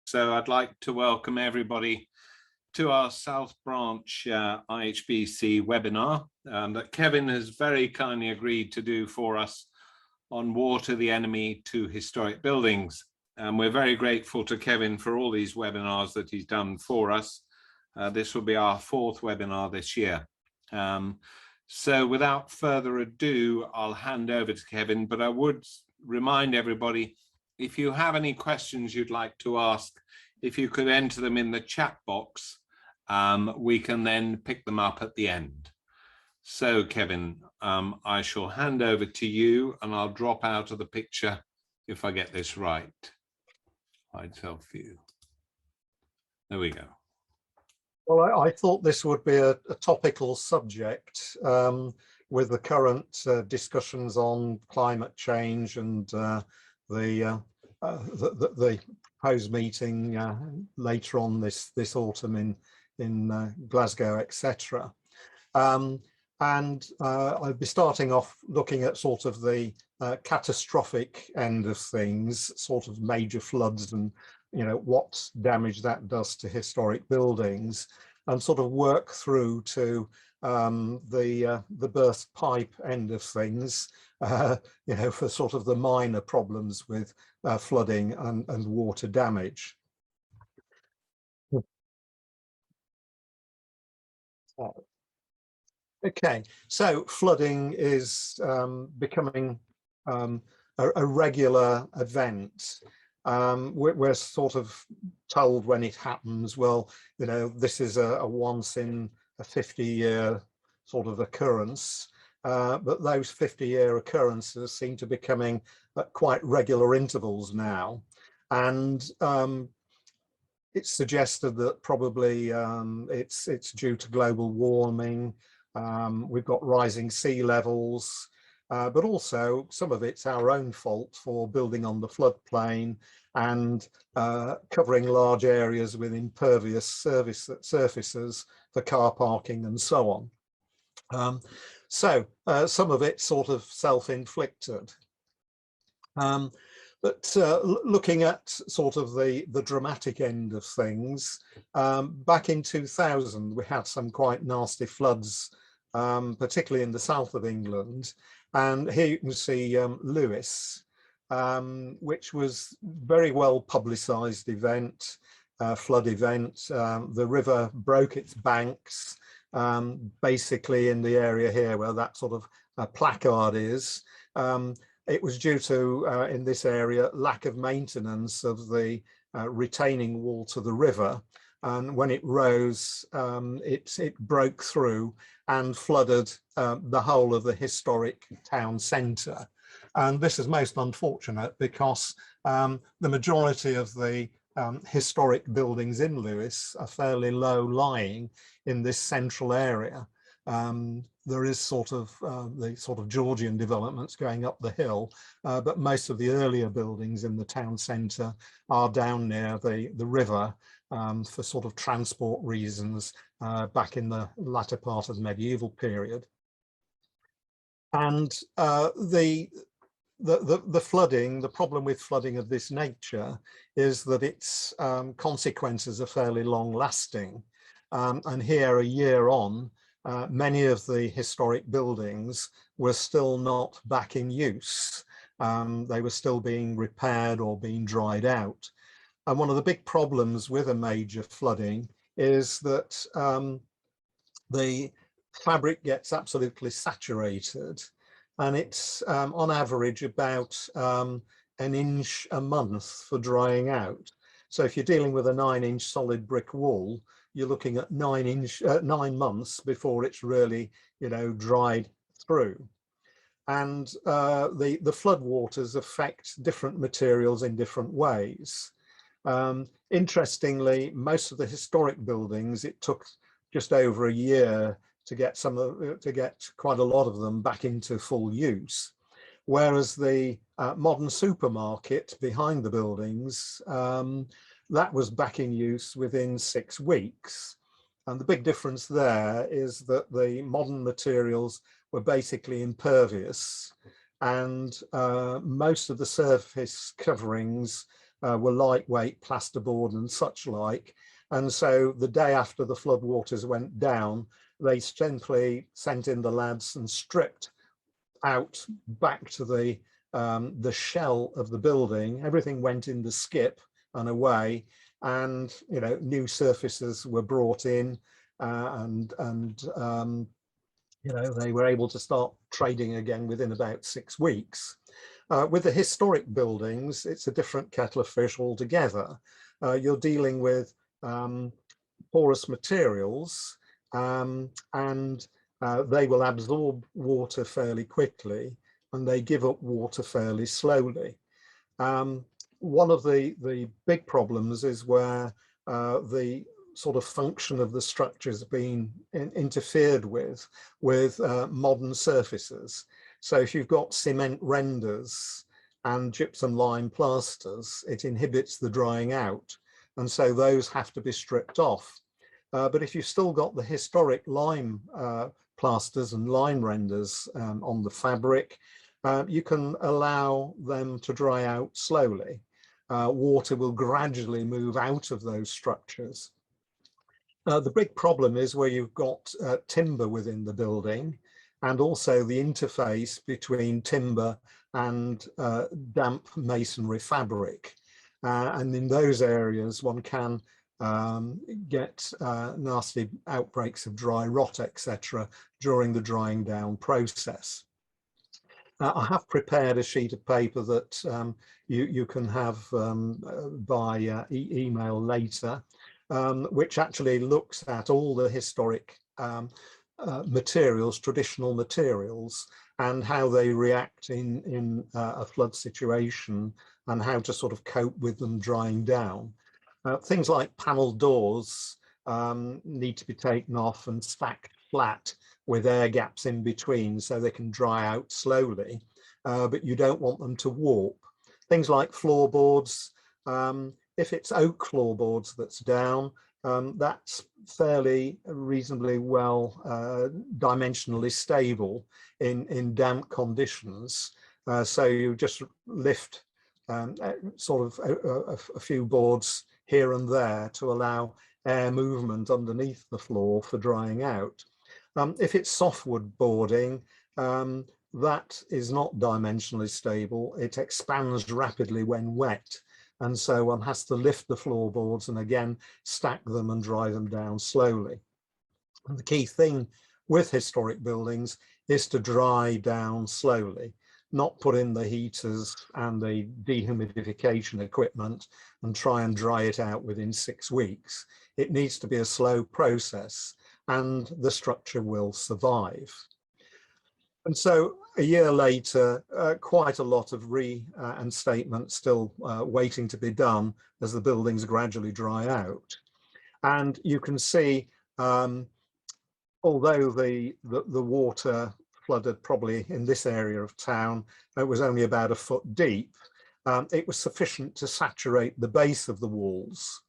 So I'd like to welcome everybody to our South Branch IHBC webinar that Kevin has very kindly agreed to do for us on Water the Enemy to Historic Buildings. And we're very grateful to Kevin for all these webinars that he's done for us. This will be our 4th webinar this year. So without further ado, I'll hand over to Kevin, but I would remind everybody, if you have any questions you'd like to ask, if you could enter them in the chat box, we can then pick them up at the end. So Kevin, I shall hand over to you and I'll drop out of the picture if I get this right. Hide self view. There we go. Well, I thought this would be a topical subject with the current discussions on climate change and the proposed meeting later on this autumn in Glasgow, etc. And I'll be starting off looking at sort of the catastrophic end of things, sort of major floods and what damage that does to historic buildings, and sort of work through to the burst pipe end of things, for sort of the minor problems with flooding and water damage. Okay, so flooding is becoming a regular event. We're sort of told when it happens, well, this is a once in a 50-year sort of occurrence, but those 50-year occurrences seem to be coming at quite regular intervals now, and it's suggested that probably it's due to global warming. We've got rising sea levels, but also some of it's our own fault for building on the floodplain and covering large areas with impervious surfaces for car parking and so on. So some of it's sort of self-inflicted. But looking at sort of the dramatic end of things, back in 2000 we had some quite nasty floods, particularly in the south of England, and here you can see Lewis, which was very well publicised event, flood event. The river broke its banks, basically in the area here where that sort of placard is. It was due to, in this area, lack of maintenance of the retaining wall to the river. And when it rose, it broke through and flooded the whole of the historic town centre. And this is most unfortunate because the majority of the historic buildings in Lewis are fairly low lying in this central area. There is sort of the sort of Georgian developments going up the hill, but most of the earlier buildings in the town centre are down near the river for sort of transport reasons back in the latter part of the medieval period. And the flooding, the problem with flooding of this nature is that its consequences are fairly long lasting. And here, a year on, many of the historic buildings were still not back in use. They were still being repaired or being dried out. And one of the big problems with a major flooding is that the fabric gets absolutely saturated, and it's on average about an inch a month for drying out. So if you're dealing with a 9-inch solid brick wall, you're looking at 9 months before it's really, dried through. And the flood waters affect different materials in different ways. Interestingly, most of the historic buildings, it took just over a year to get quite a lot of them back into full use. Whereas the modern supermarket behind the buildings, that was back in use within 6 weeks. And the big difference there is that the modern materials were basically impervious, and most of the surface coverings were lightweight plasterboard and such like. And so the day after the floodwaters went down, they simply sent in the lads and stripped out back to the shell of the building. Everything went in the skip and away, and new surfaces were brought in, and they were able to start trading again within about 6 weeks. With the historic buildings, it's a different kettle of fish altogether. You're dealing with porous materials, and they will absorb water fairly quickly, and they give up water fairly slowly. One of the big problems is where the sort of function of the structure has been interfered with modern surfaces. So if you've got cement renders and gypsum lime plasters, it inhibits the drying out, and so those have to be stripped off. But if you've still got the historic lime plasters and lime renders on the fabric, you can allow them to dry out slowly. Water will gradually move out of those structures. The big problem is where you've got timber within the building, and also the interface between timber and damp masonry fabric. And in those areas, one can get nasty outbreaks of dry rot, etc., during the drying down process. I have prepared a sheet of paper that you can have by email later, which actually looks at all the historic materials, traditional materials, and how they react in a flood situation, and how to sort of cope with them drying down. Things like panel doors need to be taken off and stacked flat with air gaps in between so they can dry out slowly, but you don't want them to warp. Things like floorboards, if it's oak floorboards that's down, that's fairly reasonably well dimensionally stable in damp conditions. So you just lift sort of a few boards here and there to allow air movement underneath the floor for drying out. If it's softwood boarding, that is not dimensionally stable. It expands rapidly when wet, and so one has to lift the floorboards and again stack them and dry them down slowly. And the key thing with historic buildings is to dry down slowly, not put in the heaters and the dehumidification equipment and try and dry it out within 6 weeks. It needs to be a slow process, and the structure will survive. And so a year later, quite a lot of reinstatement still waiting to be done as the buildings gradually dry out. And you can see, although the water flooded probably in this area of town, it was only about 1 foot deep, it was sufficient to saturate the base of the walls.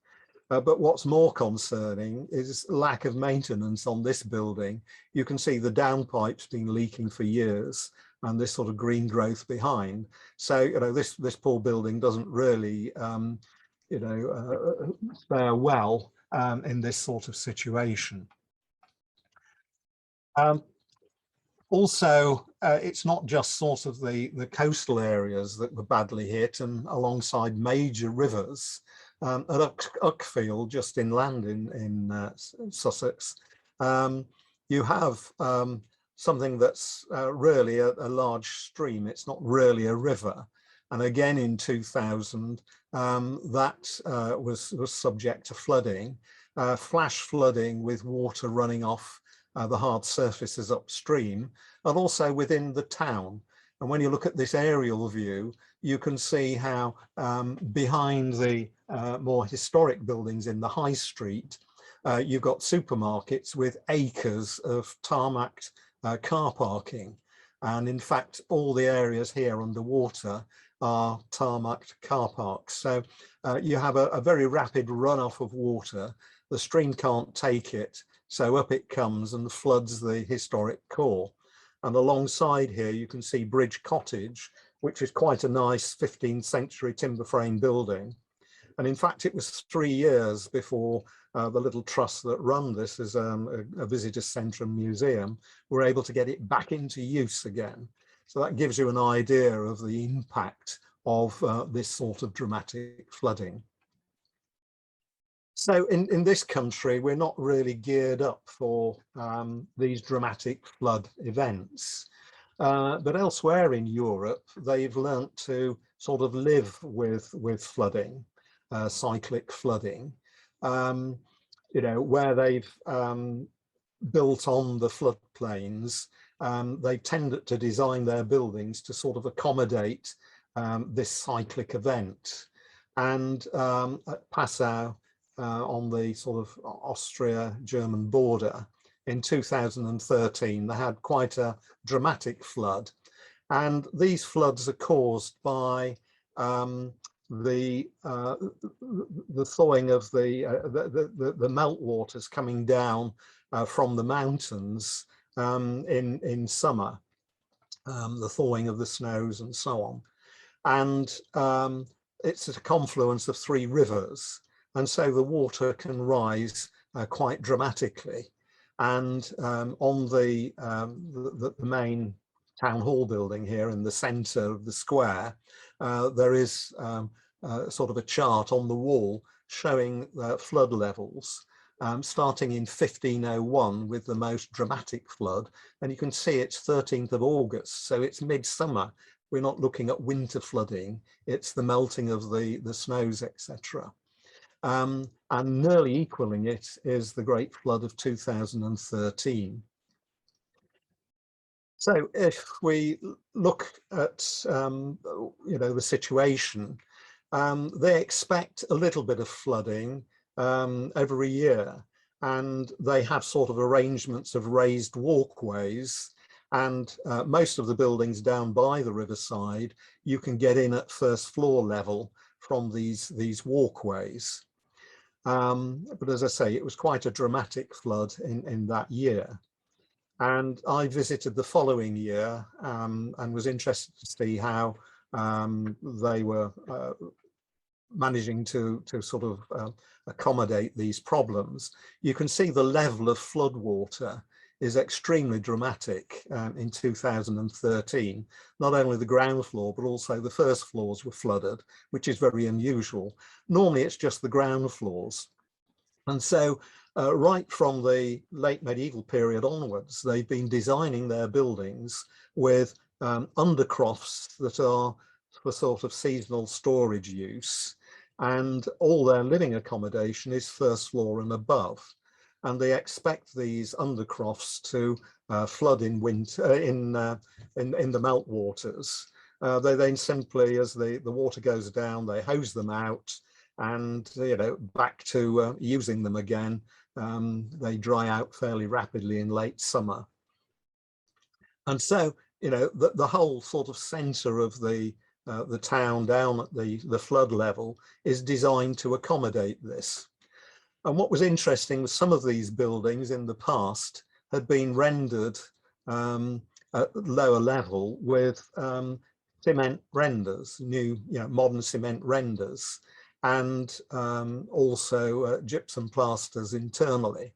But what's more concerning is lack of maintenance on this building. You can see the downpipes been leaking for years, and this sort of green growth behind. So this poor building doesn't really fare well in this sort of situation. Also, it's not just sort of the coastal areas that were badly hit, and alongside major rivers. At Uckfield, just inland in Sussex, you have something that's really a large stream. It's not really a river. And again in 2000, that was subject to flooding, flash flooding with water running off the hard surfaces upstream, and also within the town. And when you look at this aerial view, you can see how behind the more historic buildings in the high street, you've got supermarkets with acres of tarmacked car parking. And in fact, all the areas here underwater are tarmacked car parks. So you have a very rapid runoff of water. The stream can't take it, so up it comes and floods the historic core. And alongside here, you can see Bridge Cottage, which is quite a nice 15th century timber frame building. And in fact, it was 3 years before the little trust that run this as a visitor centre and museum were able to get it back into use again. So that gives you an idea of the impact of this sort of dramatic flooding. So in this country, we're not really geared up for these dramatic flood events. But elsewhere in Europe, they've learnt to sort of live with flooding, cyclic flooding, you know, where they've built on the floodplains. They tended to design their buildings to sort of accommodate this cyclic event. And at Passau, on the sort of Austria-German border in 2013, they had quite a dramatic flood. And these floods are caused by the thawing of the meltwaters coming down from the mountains in summer, the thawing of the snows and so on. And it's a confluence of 3 rivers. And so the water can rise quite dramatically. And on the main town hall building here in the centre of the square, there is sort of a chart on the wall showing flood levels, starting in 1501 with the most dramatic flood. And you can see it's 13th of August, so it's midsummer. We're not looking at winter flooding, it's the melting of the snows, etc. And nearly equaling it is the Great Flood of 2013. So if we look at you know, the situation, they expect a little bit of flooding every year, and they have sort of arrangements of raised walkways, and most of the buildings down by the riverside you can get in at first floor level from these walkways. But as I say, it was quite a dramatic flood in that year. And I visited the following year and was interested to see how they were managing to sort of accommodate these problems. You can see the level of flood water is extremely dramatic in 2013. Not only the ground floor, but also the first floors were flooded, which is very unusual. Normally it's just the ground floors. And so right from the late medieval period onwards, they've been designing their buildings with undercrofts that are for sort of seasonal storage use. And all their living accommodation is first floor and above. And they expect these undercrofts to flood in winter, in the meltwaters. They then simply, as the water goes down, they hose them out, and you know, back to using them again. They dry out fairly rapidly in late summer. And so, you know, the whole sort of centre of the town down at the flood level is designed to accommodate this. And what was interesting was some of these buildings in the past had been rendered at lower level with cement renders, new, you know, modern cement renders, and also gypsum plasters internally.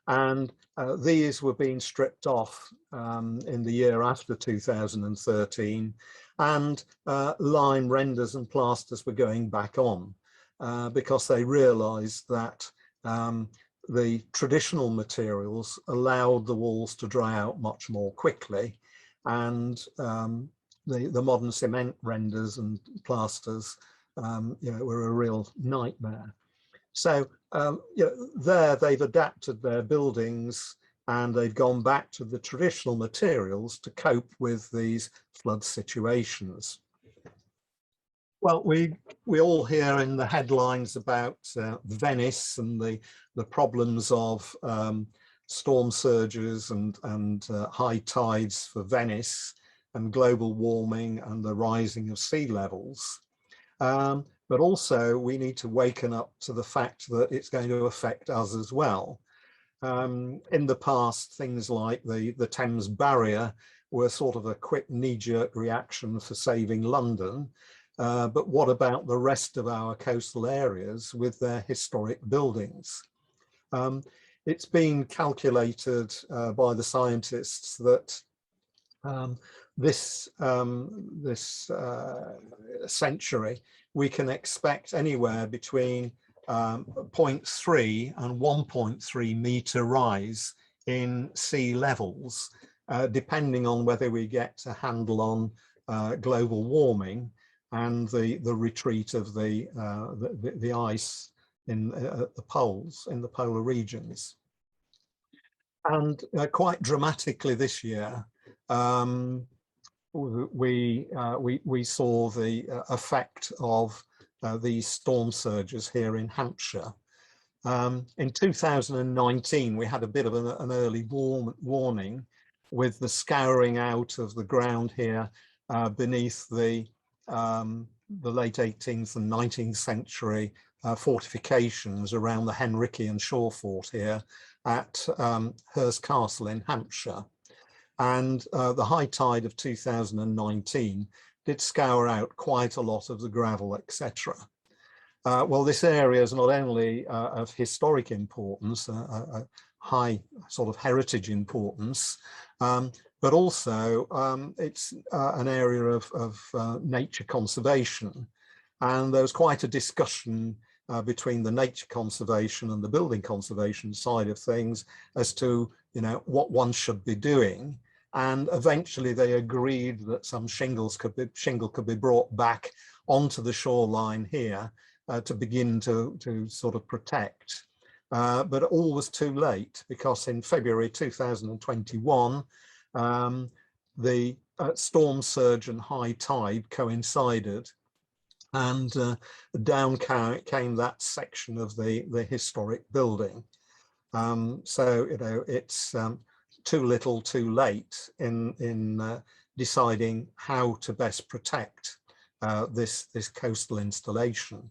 And these were being stripped off in the year after 2013, and lime renders and plasters were going back on. Because they realized that the traditional materials allowed the walls to dry out much more quickly, and the modern cement renders and plasters you know, were a real nightmare. So you know, there they've adapted their buildings and they've gone back to the traditional materials to cope with these flood situations. Well, we all hear in the headlines about Venice and the problems of storm surges and high tides for Venice, and global warming and the rising of sea levels. But also we need to waken up to the fact that it's going to affect us as well. In the past, things like the Thames Barrier were sort of a quick knee-jerk reaction for saving London. But what about the rest of our coastal areas with their historic buildings? It's been calculated by the scientists that this century we can expect anywhere between 0.3 and 1.3 meter rise in sea levels, depending on whether we get a handle on global warming and the retreat of the ice in the poles, in the polar regions. And quite dramatically this year, we saw the effect of these storm surges here in Hampshire. In 2019, we had a bit of an early warning with the scouring out of the ground here beneath the late 18th and 19th century fortifications around the Henrikian shore fort here at Hurst Castle in Hampshire. And the high tide of 2019 did scour out quite a lot of the gravel, etc. Well, this area is not only of historic importance, a high sort of heritage importance, but also it's an area of nature conservation. And there was quite a discussion between the nature conservation and the building conservation side of things as to, what one should be doing. And eventually they agreed that some shingle could be brought back onto the shoreline here to begin to sort of protect. But all was too late, because in February 2021, the storm surge and high tide coincided, and down came that section of the historic building. So it's too little too late in deciding how to best protect this coastal installation.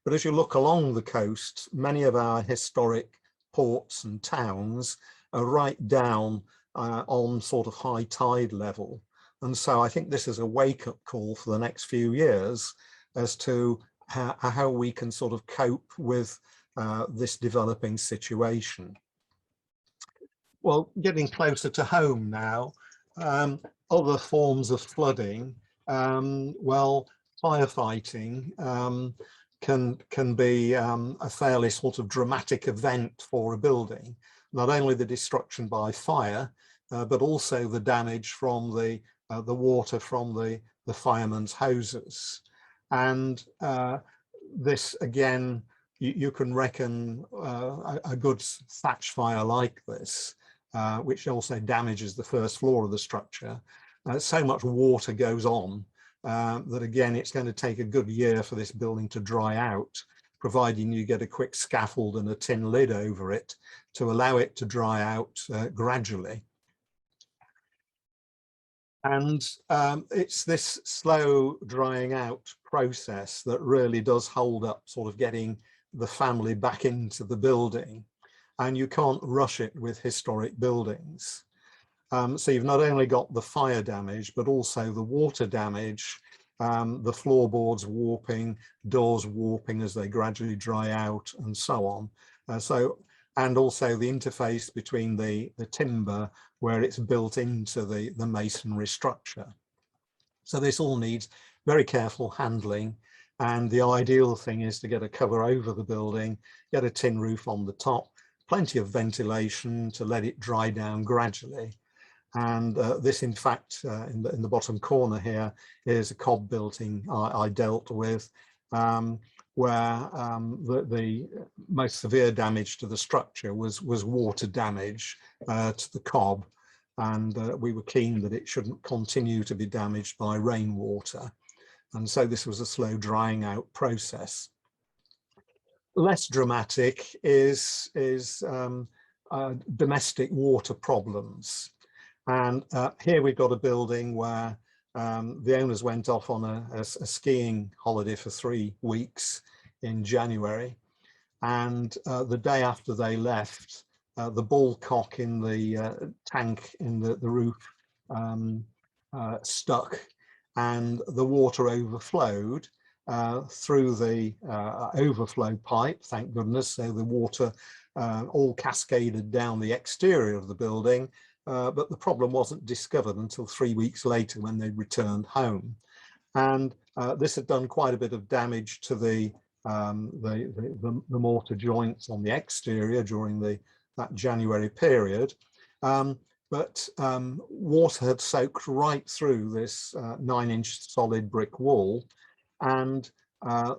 But as you look along the coast, many of our historic ports and towns are right down on sort of high tide level. And so I think this is a wake-up call for the next few years as to how we can sort of cope with this developing situation. Well, getting closer to home now, other forms of flooding, well, firefighting can be a fairly sort of dramatic event for a building. Not only the destruction by fire, but also the damage from the water from the firemen's hoses. And this, again, you can reckon a good thatch fire like this, which also damages the first floor of the structure. So much water goes on that, again, it's going to take a good year for this building to dry out, providing you get a quick scaffold and a tin lid over it to allow it to dry out gradually. And it's this slow drying out process that really does hold up sort of getting the family back into the building. And you can't rush it with historic buildings. So you've not only got the fire damage, but also the water damage, the floorboards warping, doors warping as they gradually dry out, and so on. And also the interface between the timber where it's built into the masonry structure. So this all needs very careful handling. And the ideal thing is to get a cover over the building, get a tin roof on the top, plenty of ventilation to let it dry down gradually. And this, in fact, in the bottom corner here is a cob building I dealt with, where the most severe damage to the structure was water damage to the cob. And we were keen that it shouldn't continue to be damaged by rainwater. And so this was a slow drying out process. Less dramatic is domestic water problems. And here we've got a building where the owners went off on a skiing holiday for 3 weeks in January. And the day after they left, the ball cock in the tank in the roof stuck, and the water overflowed through the overflow pipe, thank goodness. So the water all cascaded down the exterior of the building, but the problem wasn't discovered until 3 weeks later when they returned home. And this had done quite a bit of damage to the mortar joints on the exterior during that January period. But water had soaked right through this 9-inch solid brick wall, and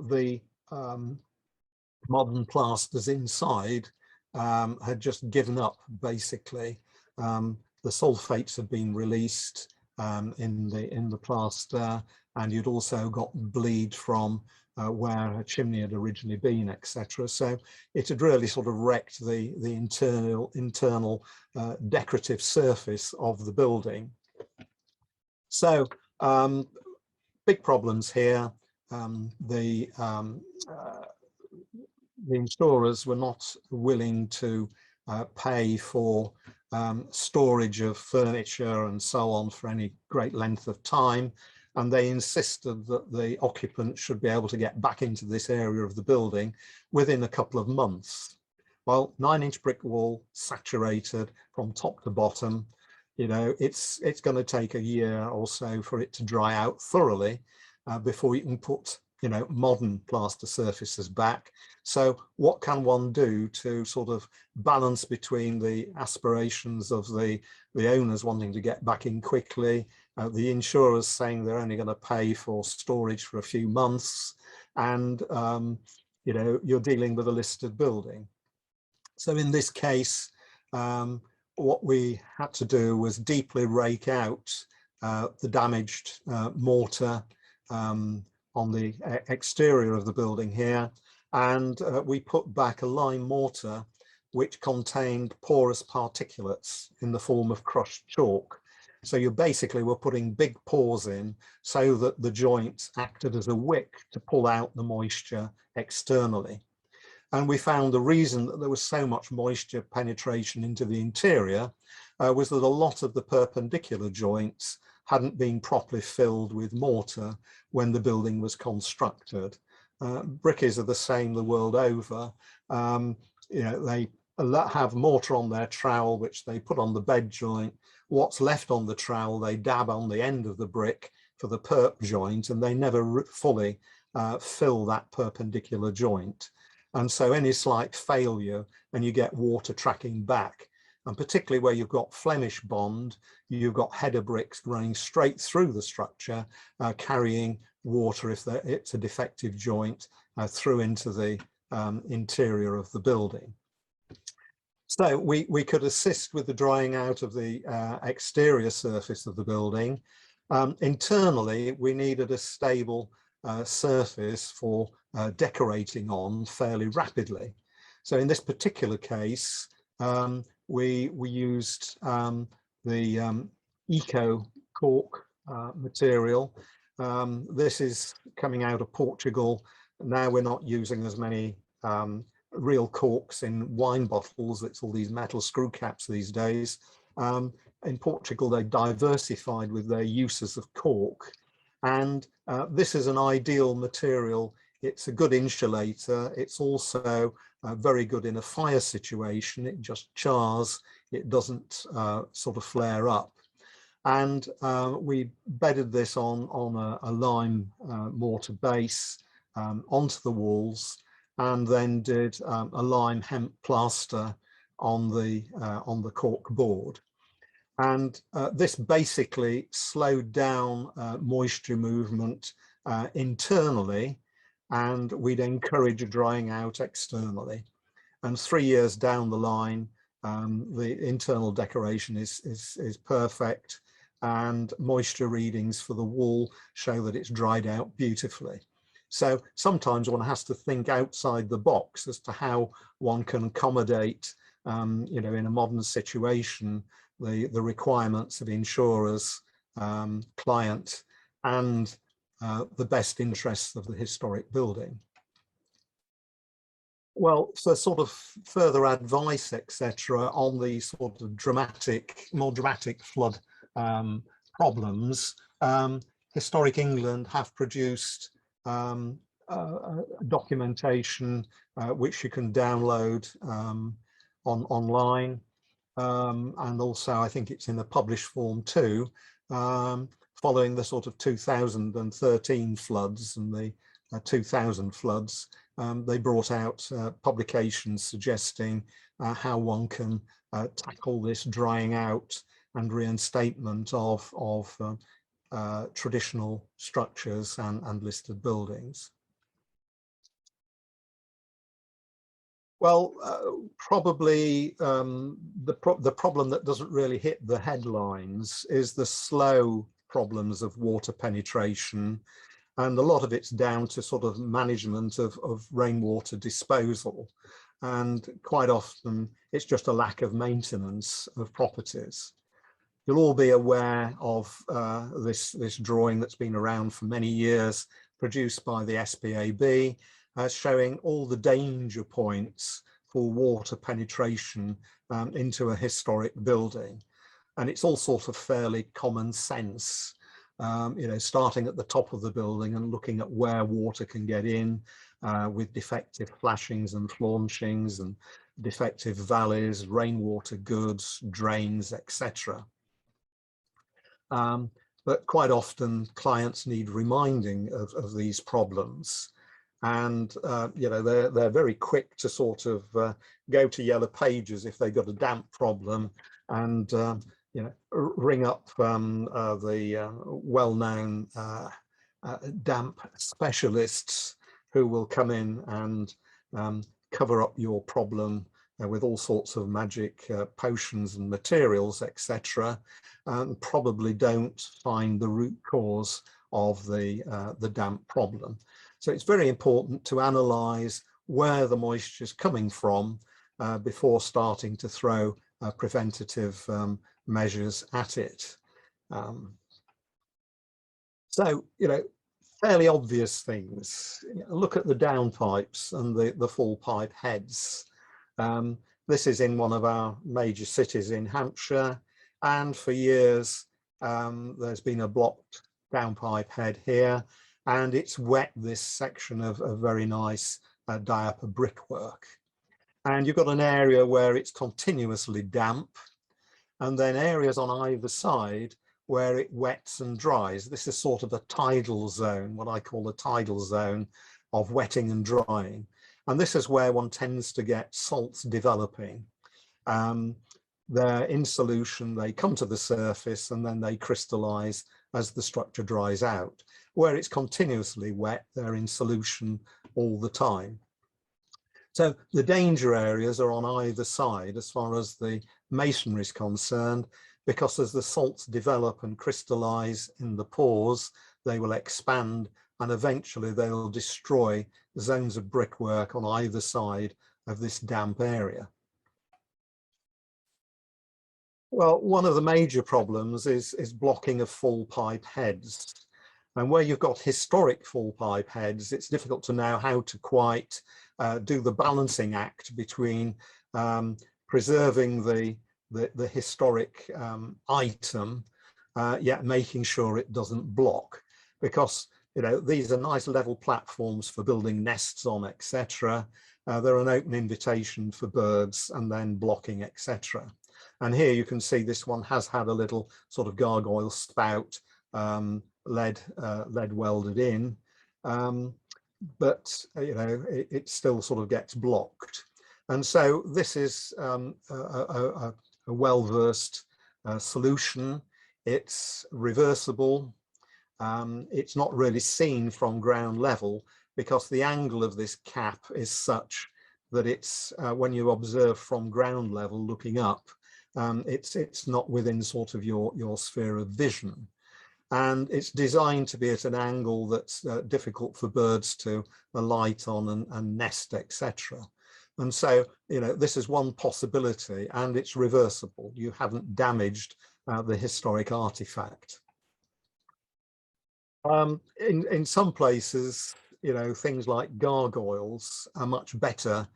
the modern plasters inside had just given up, basically. The sulfates had been released in the plaster, and you'd also got bleed from where a chimney had originally been, etc. So it had really sort of wrecked the internal decorative surface of the building. So big problems here. The insurers were not willing to pay for storage of furniture and so on for any great length of time, and they insisted that the occupant should be able to get back into this area of the building within a couple of months. Well, 9-inch brick wall, saturated from top to bottom, you know, it's going to take a year or so for it to dry out thoroughly before you can put, you know, modern plaster surfaces back. So what can one do to sort of balance between the aspirations of the owners wanting to get back in quickly, the insurers saying they're only going to pay for storage for a few months, and you know, you're dealing with a listed building. So in this case, what we had to do was deeply rake out the damaged mortar on the exterior of the building here, and we put back a lime mortar which contained porous particulates in the form of crushed chalk. So you basically were putting big pores in so that the joints acted as a wick to pull out the moisture externally. And we found the reason that there was so much moisture penetration into the interior was that a lot of the perpendicular joints hadn't been properly filled with mortar when the building was constructed. Brickies are the same the world over. You know, they have mortar on their trowel, which they put on the bed joint. What's left on the trowel, they dab on the end of the brick for the perp joint, and they never fully fill that perpendicular joint. And so any slight failure, and you get water tracking back. And particularly where you've got Flemish bond, you've got header bricks running straight through the structure, carrying water, if it's a defective joint, through into the interior of the building. So we could assist with the drying out of the exterior surface of the building. Internally, we needed a stable surface for decorating on fairly rapidly. So in this particular case, we used the Eco cork material. This is coming out of Portugal. Now we're not using as many real corks in wine bottles. It's all these metal screw caps these days. In Portugal, they diversified with their uses of cork. And this is an ideal material. It's a good insulator. It's also very good in a fire situation. It just chars. It doesn't sort of flare up. And we bedded this on a lime mortar base onto the walls, and then did a lime hemp plaster on the cork board. And this basically slowed down moisture movement internally, and we'd encourage drying out externally. And 3 years down the line, the internal decoration is perfect, and moisture readings for the wall show that it's dried out beautifully. So sometimes one has to think outside the box as to how one can accommodate, you know, in a modern situation, the requirements of insurers, client, and the best interests of the historic building. Well, for sort of further advice, etc., on the sort of more dramatic flood problems, Historic England have produced documentation which you can download online, and also I think it's in a published form too, following the sort of 2013 floods and the 2000 floods. They brought out publications suggesting how one can tackle this drying out and reinstatement of traditional structures and listed buildings. Well, probably the problem that doesn't really hit the headlines is the slow problems of water penetration, and a lot of it's down to sort of management of rainwater disposal, and quite often it's just a lack of maintenance of properties. You'll all be aware of this drawing that's been around for many years, produced by the SPAB, showing all the danger points for water penetration into a historic building. And it's all sort of fairly common sense, you know, starting at the top of the building and looking at where water can get in with defective flashings and flaunchings and defective valleys, rainwater goods, drains, etc. But quite often clients need reminding of these problems. And you know, they're very quick to sort of go to Yellow Pages if they've got a damp problem, and you know, ring up the well-known damp specialists who will come in and cover up your problem with all sorts of magic potions and materials, etc., and probably don't find the root cause of the damp problem. So it's very important to analyse where the moisture is coming from before starting to throw preventative measures at it. So, you know, fairly obvious things. Look at the downpipes and the full pipe heads. This is in one of our major cities in Hampshire, and for years there's been a blocked downpipe head here, and it's wet this section of very nice diaper brickwork. And you've got an area where it's continuously damp, and then areas on either side where it wets and dries. This is sort of a tidal zone, what I call a tidal zone of wetting and drying. And this is where one tends to get salts developing. They're in solution, they come to the surface, and then they crystallize as the structure dries out. Where it's continuously wet, they're in solution all the time. So the danger areas are on either side as far as the masonry is concerned, because as the salts develop and crystallize in the pores, they will expand, and eventually they will destroy zones of brickwork on either side of this damp area. Well, one of the major problems is blocking of full pipe heads. And where you've got historic full pipe heads, it's difficult to know how to quite do the balancing act between preserving the historic item, yet making sure it doesn't block. Because, you know, these are nice level platforms for building nests on, etc. They're an open invitation for birds, and then blocking, etc. And here you can see this one has had a little sort of gargoyle spout, lead welded in, but you know, it still sort of gets blocked. And so this is a well-versed solution. It's reversible. It's not really seen from ground level because the angle of this cap is such that it's when you observe from ground level looking up, it's not within sort of your sphere of vision, and it's designed to be at an angle that's difficult for birds to alight on and nest, etc. And so, you know, this is one possibility, and it's reversible. You haven't damaged the historic artifact. In some places, you know, things like gargoyles are much better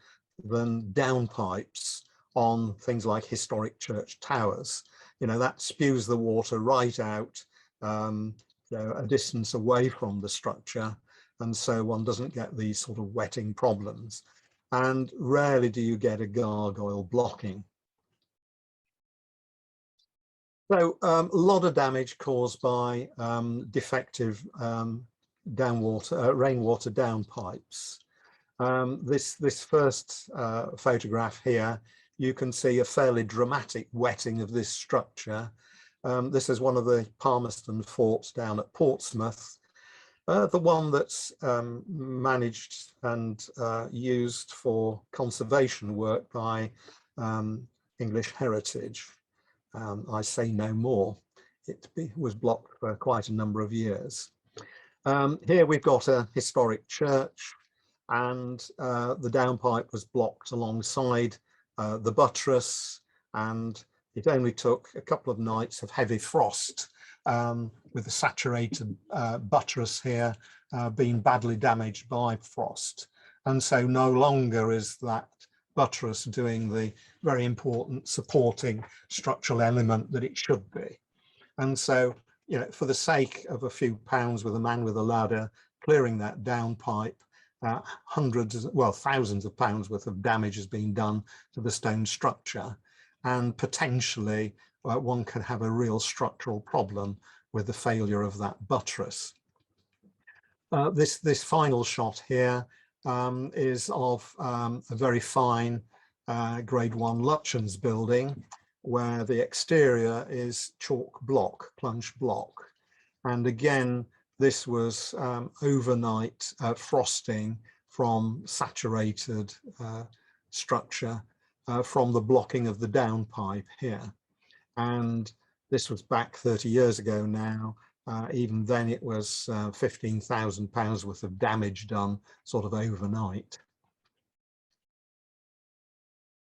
than downpipes on things like historic church towers. You know, that spews the water right out you know, a distance away from the structure, and so one doesn't get these sort of wetting problems. And rarely do you get a gargoyle blocking. So a lot of damage caused by defective rainwater downpipes. This first photograph here, you can see a fairly dramatic wetting of this structure. This is one of the Palmerston forts down at Portsmouth, the one that's managed and used for conservation work by English Heritage. I say no more. It was blocked for quite a number of years. Here we've got a historic church, and the downpipe was blocked alongside the buttress, and it only took a couple of nights of heavy frost with the saturated buttress here being badly damaged by frost. And so no longer is that buttress doing the very important supporting structural element that it should be. And so, you know, for the sake of a few pounds with a man with a ladder clearing that downpipe, hundreds, well, thousands of pounds worth of damage has been done to the stone structure, and potentially one could have a real structural problem with the failure of that buttress. This final shot here is of a very fine Grade 1 Lutyens building, where the exterior is chalk block, plunge block. And again, this was overnight frosting from saturated structure from the blocking of the downpipe here. And this was back 30 years ago now. Even then it was £15,000 worth of damage done sort of overnight.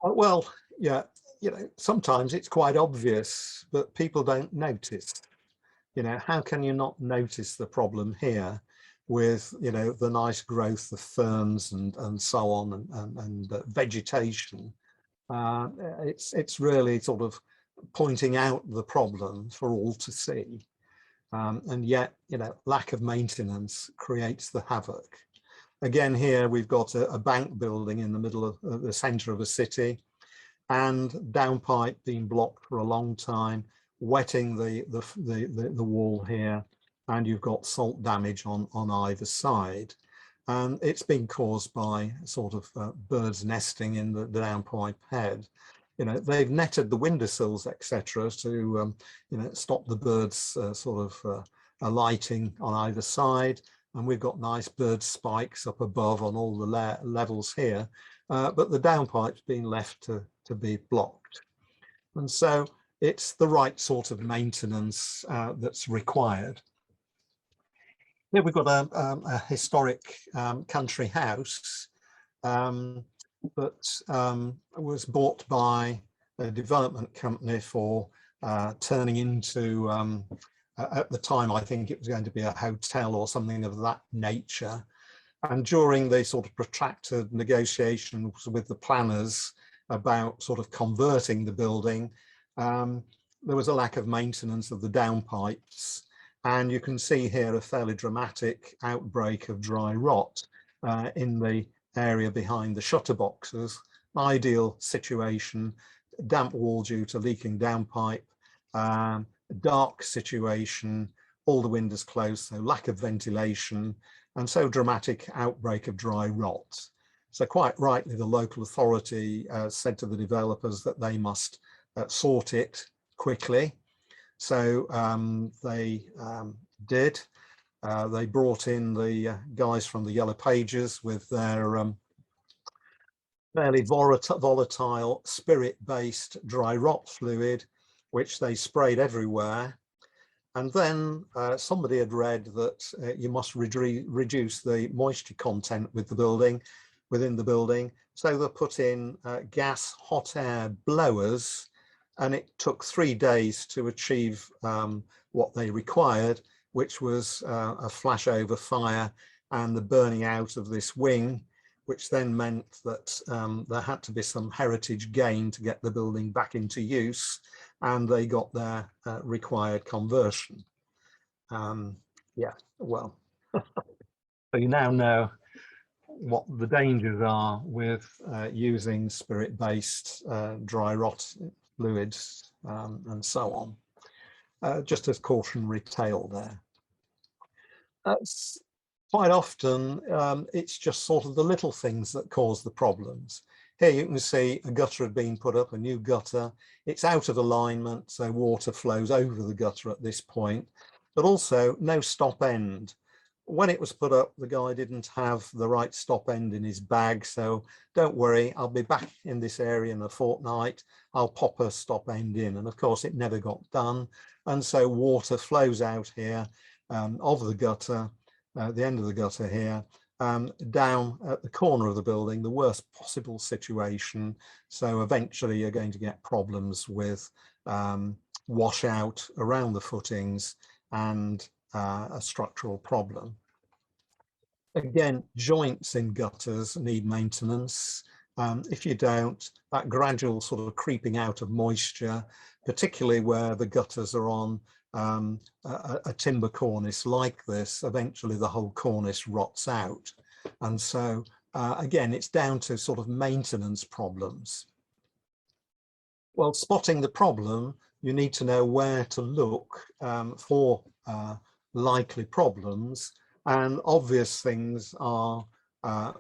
Well, yeah, you know, sometimes it's quite obvious, but people don't notice. You know, how can you not notice the problem here with, you know, the nice growth of ferns and so on, and vegetation? It's really sort of pointing out the problem for all to see. And yet, you know, lack of maintenance creates the havoc. Again, here we've got a bank building in the middle of the center of a city, and downpipe being blocked for a long time, wetting the wall here, and you've got salt damage on either side. And it's been caused by sort of birds nesting in the downpipe head. You know, they've netted the windowsills, etc., to you know, stop the birds sort of alighting on either side. And we've got nice bird spikes up above on all the levels here, but the downpipe's been left to be blocked. And so it's the right sort of maintenance that's required. Here we've got a historic country house that was bought by a development company for turning into, at the time, I think it was going to be a hotel or something of that nature. And during the sort of protracted negotiations with the planners about sort of converting the building, there was a lack of maintenance of the downpipes. And you can see here a fairly dramatic outbreak of dry rot in the area behind the shutter boxes. Ideal situation, damp wall due to leaking downpipe, dark situation, all the windows closed, so lack of ventilation, and so dramatic outbreak of dry rot. So quite rightly, the local authority said to the developers that they must sort it quickly. So they did. They brought in the guys from the Yellow Pages with their fairly volatile spirit-based dry rot fluid, which they sprayed everywhere. And then somebody had read that you must reduce the moisture content with the building, within the building. So they put in gas hot air blowers, and it took 3 days to achieve what they required, which was a flashover fire and the burning out of this wing, which then meant that there had to be some heritage gain to get the building back into use, and they got their required conversion. Yeah, well, so you now know what the dangers are with using spirit-based dry rot fluids and so on. Just as cautionary tale there. Quite often it's just sort of the little things that cause the problems. Here you can see a gutter had been put up, a new gutter. It's out of alignment, so water flows over the gutter at this point, but also no stop end. When it was put up, the guy didn't have the right stop end in his bag, so don't worry, I'll be back in this area in a fortnight. I'll pop a stop end in. And of course it never got done. And so water flows out here of the gutter, the end of the gutter here, down at the corner of the building, the worst possible situation. So eventually you're going to get problems with washout around the footings and a structural problem. Again, joints in gutters need maintenance. If you don't, that gradual sort of creeping out of moisture, particularly where the gutters are on a timber cornice like this, eventually the whole cornice rots out. And so again, it's down to sort of maintenance problems. Well, spotting the problem, you need to know where to look for likely problems, and obvious things are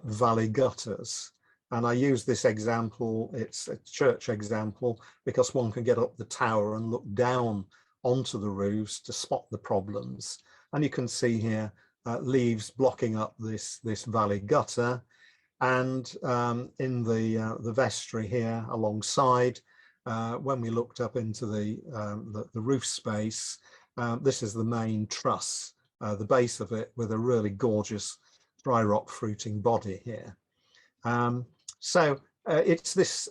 valley gutters. And I use this example, it's a church example, because one can get up the tower and look down onto the roofs to spot the problems. And you can see here leaves blocking up this valley gutter, and in the vestry here alongside, when we looked up into the roof space, this is the main truss, the base of it, with a really gorgeous dry rot fruiting body here. So it's this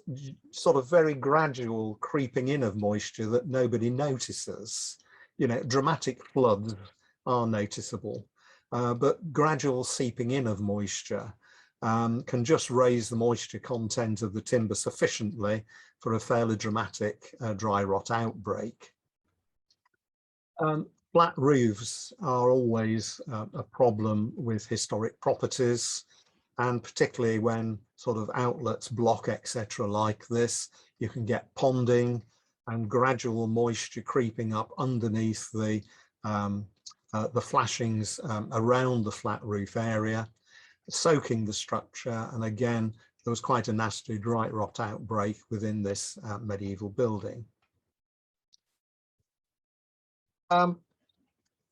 sort of very gradual creeping in of moisture that nobody notices. You know, dramatic floods are noticeable, but gradual seeping in of moisture can just raise the moisture content of the timber sufficiently for a fairly dramatic dry rot outbreak. Flat roofs are always a problem with historic properties, and particularly when sort of outlets block, etc. like this, you can get ponding and gradual moisture creeping up underneath the flashings around the flat roof area, soaking the structure. And again, there was quite a nasty dry rot outbreak within this medieval building.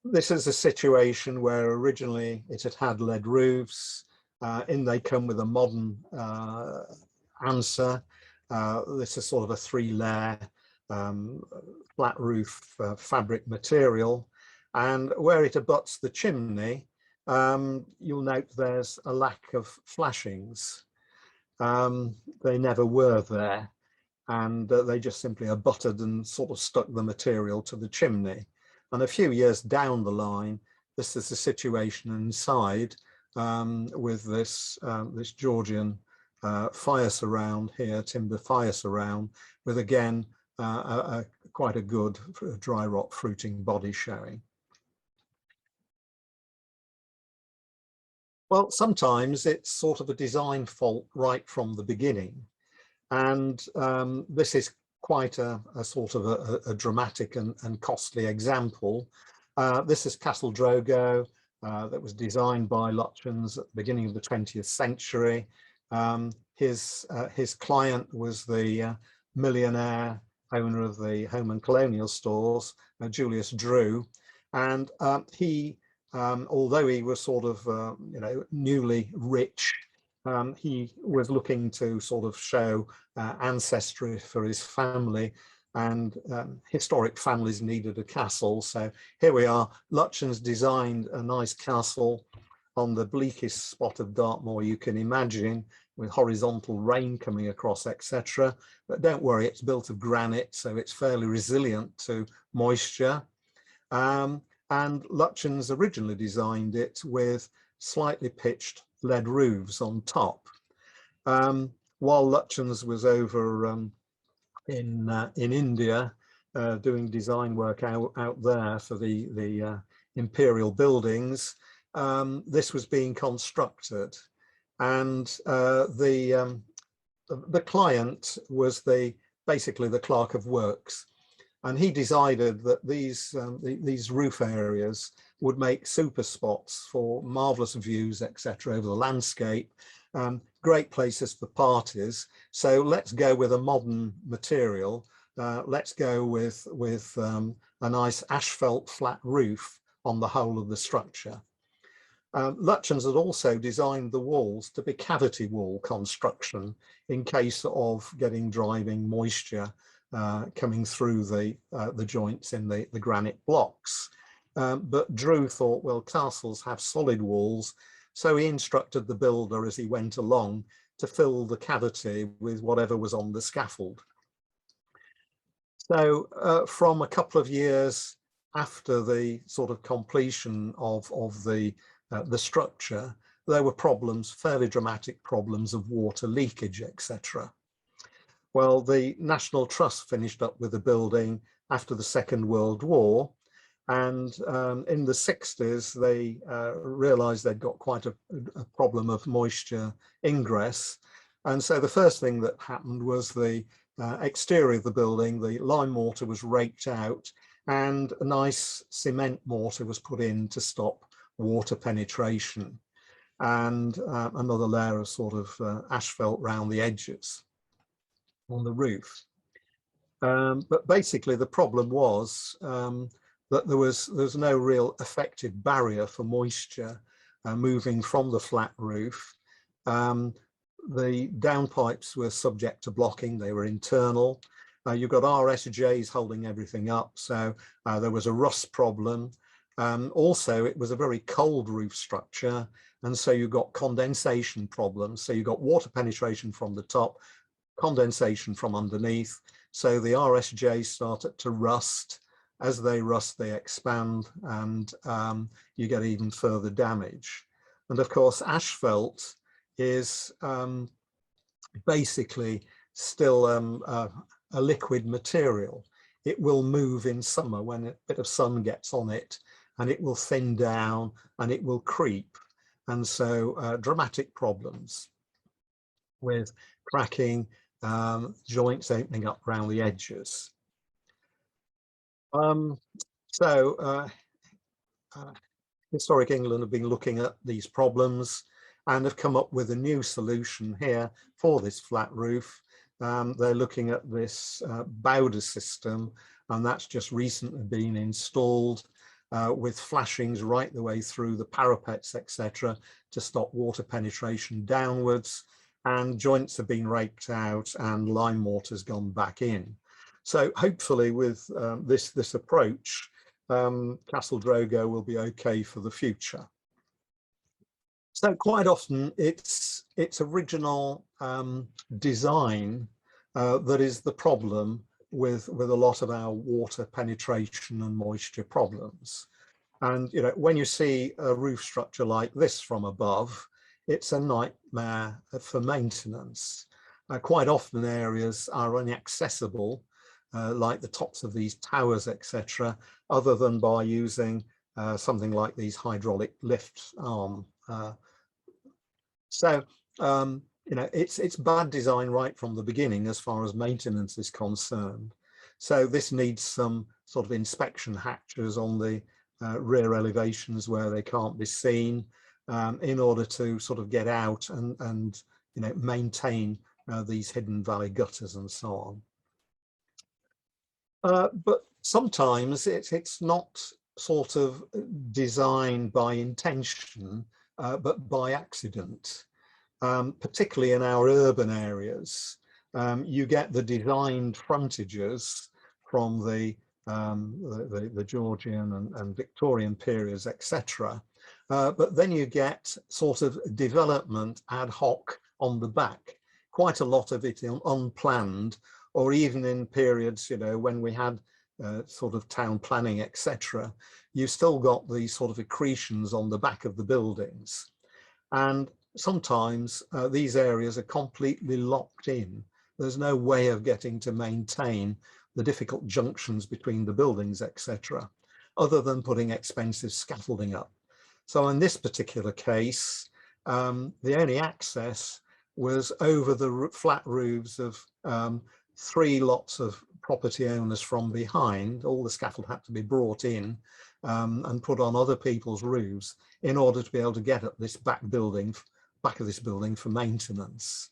This is a situation where originally it had lead roofs. In they come with a modern answer. This is sort of a 3-layer flat roof fabric material, and where it abuts the chimney, you'll note there's a lack of flashings. They never were there, and they just simply abutted and sort of stuck the material to the chimney. And a few years down the line, this is the situation inside, with this this Georgian fire surround here, timber fire surround, with again quite a good dry rot fruiting body showing. Well, sometimes it's sort of a design fault right from the beginning, and this is quite a sort of a dramatic and costly example. This is Castle Drogo, that was designed by Lutyens at the beginning of the 20th century. His client was the millionaire owner of the Home and Colonial Stores, Julius Drew, and he, although he was sort of you know, newly rich, he was looking to sort of show ancestry for his family, and historic families needed a castle. So here we are. Lutyens designed a nice castle on the bleakest spot of Dartmoor you can imagine, with horizontal rain coming across, etc. But don't worry, it's built of granite, so it's fairly resilient to moisture. And Lutyens originally designed it with slightly pitched lead roofs on top. While Lutyens was over in India doing design work out there for the imperial buildings, this was being constructed, and the client was basically the clerk of works, and he decided that these roof areas would make super spots for marvelous views, etc., over the landscape, great places for parties. So let's go with a modern material. Let's go with a nice asphalt flat roof on the whole of the structure. Lutyens had also designed the walls to be cavity wall construction in case of getting driving moisture coming through the joints in the granite blocks. But Drew thought, well, castles have solid walls, so he instructed the builder as he went along to fill the cavity with whatever was on the scaffold. So from a couple of years after the sort of completion of the structure, there were problems, fairly dramatic problems of water leakage, etc. Well, the National Trust finished up with the building after the Second World War, and in the 60s they realized they'd got quite a problem of moisture ingress, and so the first thing that happened was the exterior of the building, the lime mortar was raked out and a nice cement mortar was put in to stop water penetration, and another layer of sort of asphalt round the edges on the roof. But basically the problem was that there's no real effective barrier for moisture moving from the flat roof. The downpipes were subject to blocking, they were internal. You've got RSJs holding everything up, so there was a rust problem. Also, it was a very cold roof structure, and so you got condensation problems. So you got water penetration from the top, condensation from underneath. So the RSJs started to rust. As they rust, they expand, and you get even further damage. And of course, asphalt is basically still a liquid material. It will move in summer when a bit of sun gets on it, and it will thin down and it will creep. And so dramatic problems with cracking, joints opening up around the edges. Historic England have been looking at these problems and have come up with a new solution here for this flat roof. They're looking at this Bowder system, and that's just recently been installed with flashings right the way through the parapets, etc., to stop water penetration downwards, and joints have been raked out and lime mortar's gone back in. So hopefully with this approach, Castle Drogo will be okay for the future. So quite often it's original design that is the problem with a lot of our water penetration and moisture problems. And you know, when you see a roof structure like this from above, it's a nightmare for maintenance. Quite often areas are inaccessible, like the tops of these towers, etc., other than by using something like these hydraulic lift arm. You know, it's bad design right from the beginning as far as maintenance is concerned. So this needs some sort of inspection hatches on the rear elevations where they can't be seen, in order to sort of get out and you know, maintain these hidden valley gutters and so on. But sometimes it's not sort of designed by intention, but by accident. Particularly in our urban areas, you get the designed frontages from the Georgian and Victorian periods, etc. But then you get sort of development ad hoc on the back, quite a lot of it unplanned, or even in periods, you know, when we had sort of town planning, etc. You still got these sort of accretions on the back of the buildings. And sometimes these areas are completely locked in. There's no way of getting to maintain the difficult junctions between the buildings, etc., other than putting expensive scaffolding up. So in this particular case, the only access was over the flat roofs of 3 lots of property owners from behind. All the scaffold had to be brought in and put on other people's roofs in order to be able to get at this back of this building for maintenance.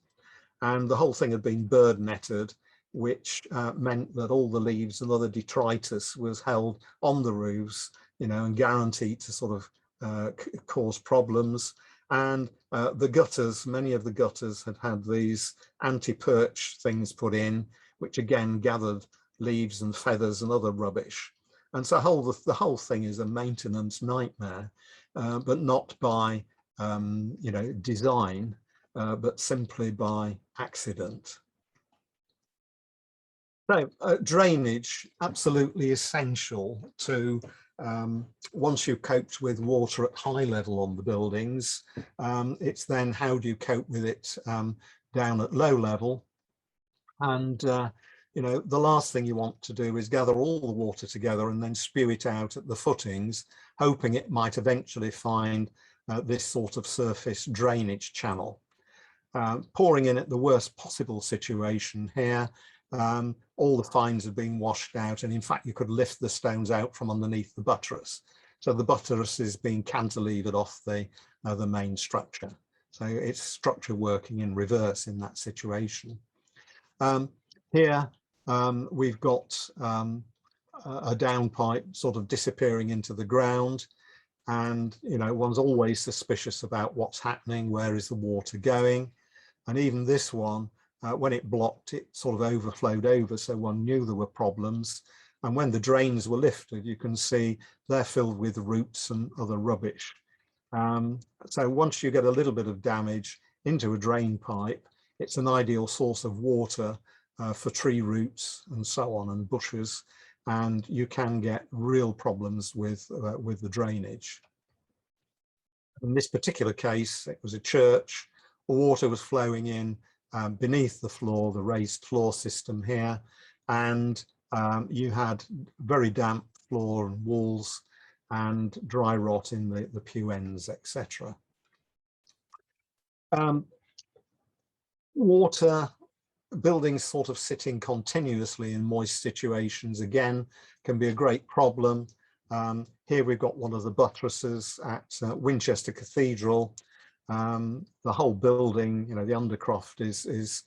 And the whole thing had been bird netted, which meant that all the leaves and other detritus was held on the roofs, you know, and guaranteed to sort of cause problems. And the gutters, many of the gutters had these anti-perch things put in, which again gathered leaves and feathers and other rubbish. And so the whole thing is a maintenance nightmare, but not by you know, design, but simply by accident. So drainage, absolutely essential to, once you've coped with water at high level on the buildings, it's then how do you cope with it down at low level. And you know, the last thing you want to do is gather all the water together and then spew it out at the footings, hoping it might eventually find this sort of surface drainage channel. Pouring in at the worst possible situation here, all the fines have been washed out, and in fact you could lift the stones out from underneath the buttress. So the buttress is being cantilevered off the main structure. So it's structure working in reverse in that situation. Here we've got a downpipe sort of disappearing into the ground, and you know, one's always suspicious about what's happening, where is the water going. And even this one, when it blocked, it sort of overflowed over, so one knew there were problems. And when the drains were lifted, you can see they're filled with roots and other rubbish. So once you get a little bit of damage into a drain pipe, it's an ideal source of water for tree roots and so on, and bushes, and you can get real problems with the drainage. In this particular case, it was a church. Water was flowing in beneath the floor, the raised floor system here, and you had very damp floor and walls and dry rot in the pew ends, etc. Water, buildings sort of sitting continuously in moist situations, again, can be a great problem. Here we've got one of the buttresses at Winchester Cathedral. The whole building, you know, the undercroft is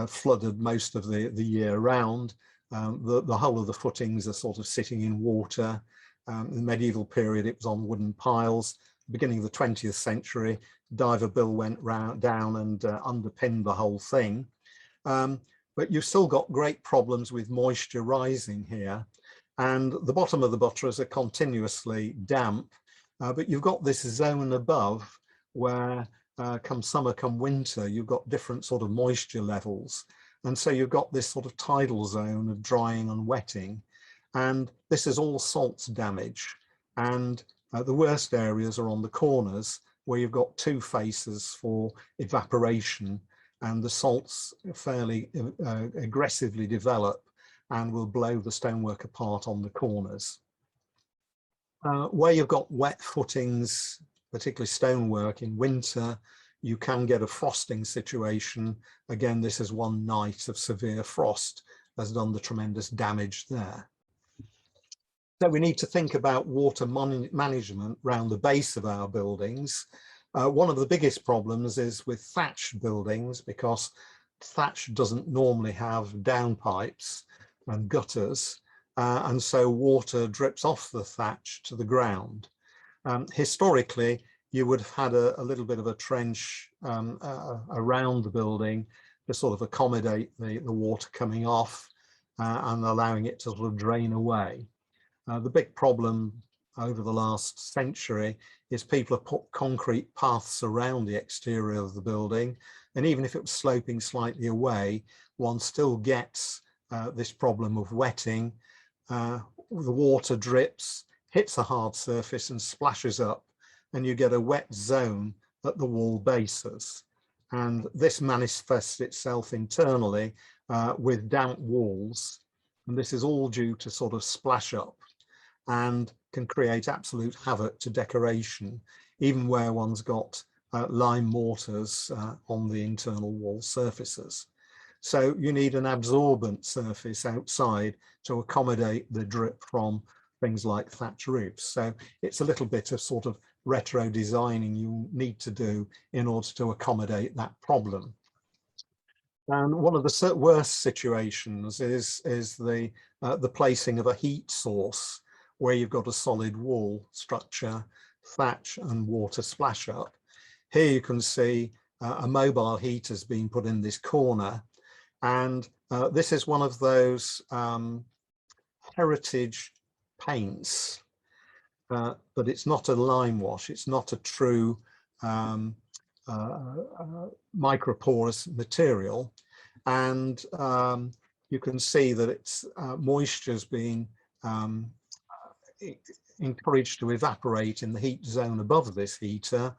flooded most of the year round. The whole of the footings are sort of sitting in water. In the medieval period, it was on wooden piles. Beginning of the 20th century, Diver Bill went down and underpinned the whole thing. But you've still got great problems with moisture rising here. And the bottom of the buttress are continuously damp, but you've got this zone above where come summer, come winter, you've got different sort of moisture levels. And so you've got this sort of tidal zone of drying and wetting. And this is all salts damage. And the worst areas are on the corners where you've got 2 faces for evaporation, and the salts fairly aggressively develop and will blow the stonework apart on the corners. Where you've got wet footings, particularly stonework in winter, you can get a frosting situation. Again, this is one night of severe frost has done the tremendous damage there. So we need to think about water management around the base of our buildings. One of the biggest problems is with thatched buildings, because thatch doesn't normally have downpipes and gutters, and so water drips off the thatch to the ground. Historically, you would have had a little bit of a trench around the building to sort of accommodate the water coming off and allowing it to sort of drain away. The big problem over the last century is people have put concrete paths around the exterior of the building, and even if it was sloping slightly away, one still gets this problem of wetting. The water drips, hits a hard surface and splashes up, and you get a wet zone at the wall bases. And this manifests itself internally with damp walls. And this is all due to sort of splash up and can create absolute havoc to decoration, even where one's got lime mortars on the internal wall surfaces. So you need an absorbent surface outside to accommodate the drip from things like thatch roofs. So it's a little bit of sort of retro designing you need to do in order to accommodate that problem. And one of the worst situations is the placing of a heat source, where you've got a solid wall structure, thatch and water splash up. Here you can see a mobile heater has been put in this corner, and this is one of those heritage paints, but it's not a lime wash, it's not a true microporous material, and you can see that it's moisture's being encouraged to evaporate in the heat zone above this heater.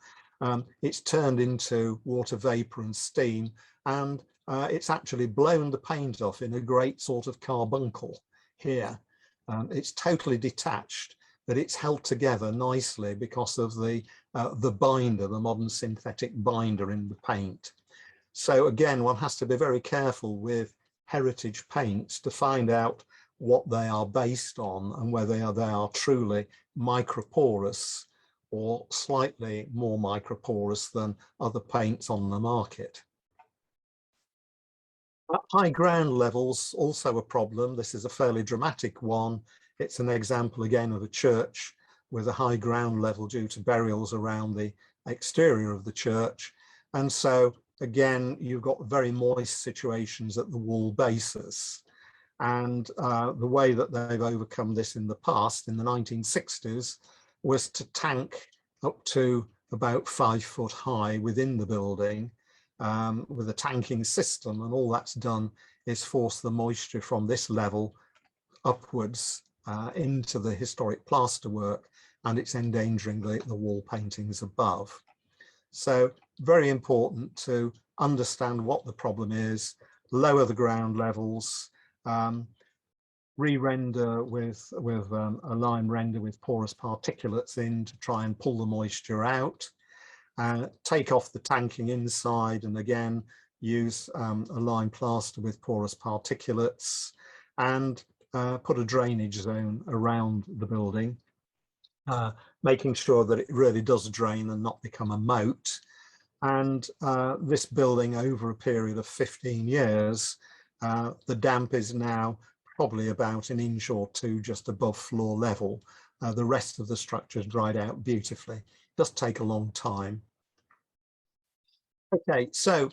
It's turned into water vapor and steam, and it's actually blown the paint off in a great sort of carbuncle here. It's totally detached, but it's held together nicely because of the binder, the modern synthetic binder in the paint. So again, one has to be very careful with heritage paints to find out what they are based on and whether they are truly microporous or slightly more microporous than other paints on the market. At high ground levels, also a problem. This is a fairly dramatic one. It's an example again of a church with a high ground level due to burials around the exterior of the church. And so again, you've got very moist situations at the wall bases. And the way that they've overcome this in the past, in the 1960s, was to tank up to about 5 foot high within the building with a tanking system. And all that's done is force the moisture from this level upwards into the historic plasterwork, and it's endangering the wall paintings above. So very important to understand what the problem is, lower the ground levels, re-render with a lime render with porous particulates in to try and pull the moisture out, take off the tanking inside, and again use a lime plaster with porous particulates, and put a drainage zone around the building, making sure that it really does drain and not become a moat. And this building, over a period of 15 years, the damp is now probably about 1 inch or 2 just above floor level. The rest of the structure is dried out beautifully. It does take a long time. Okay, so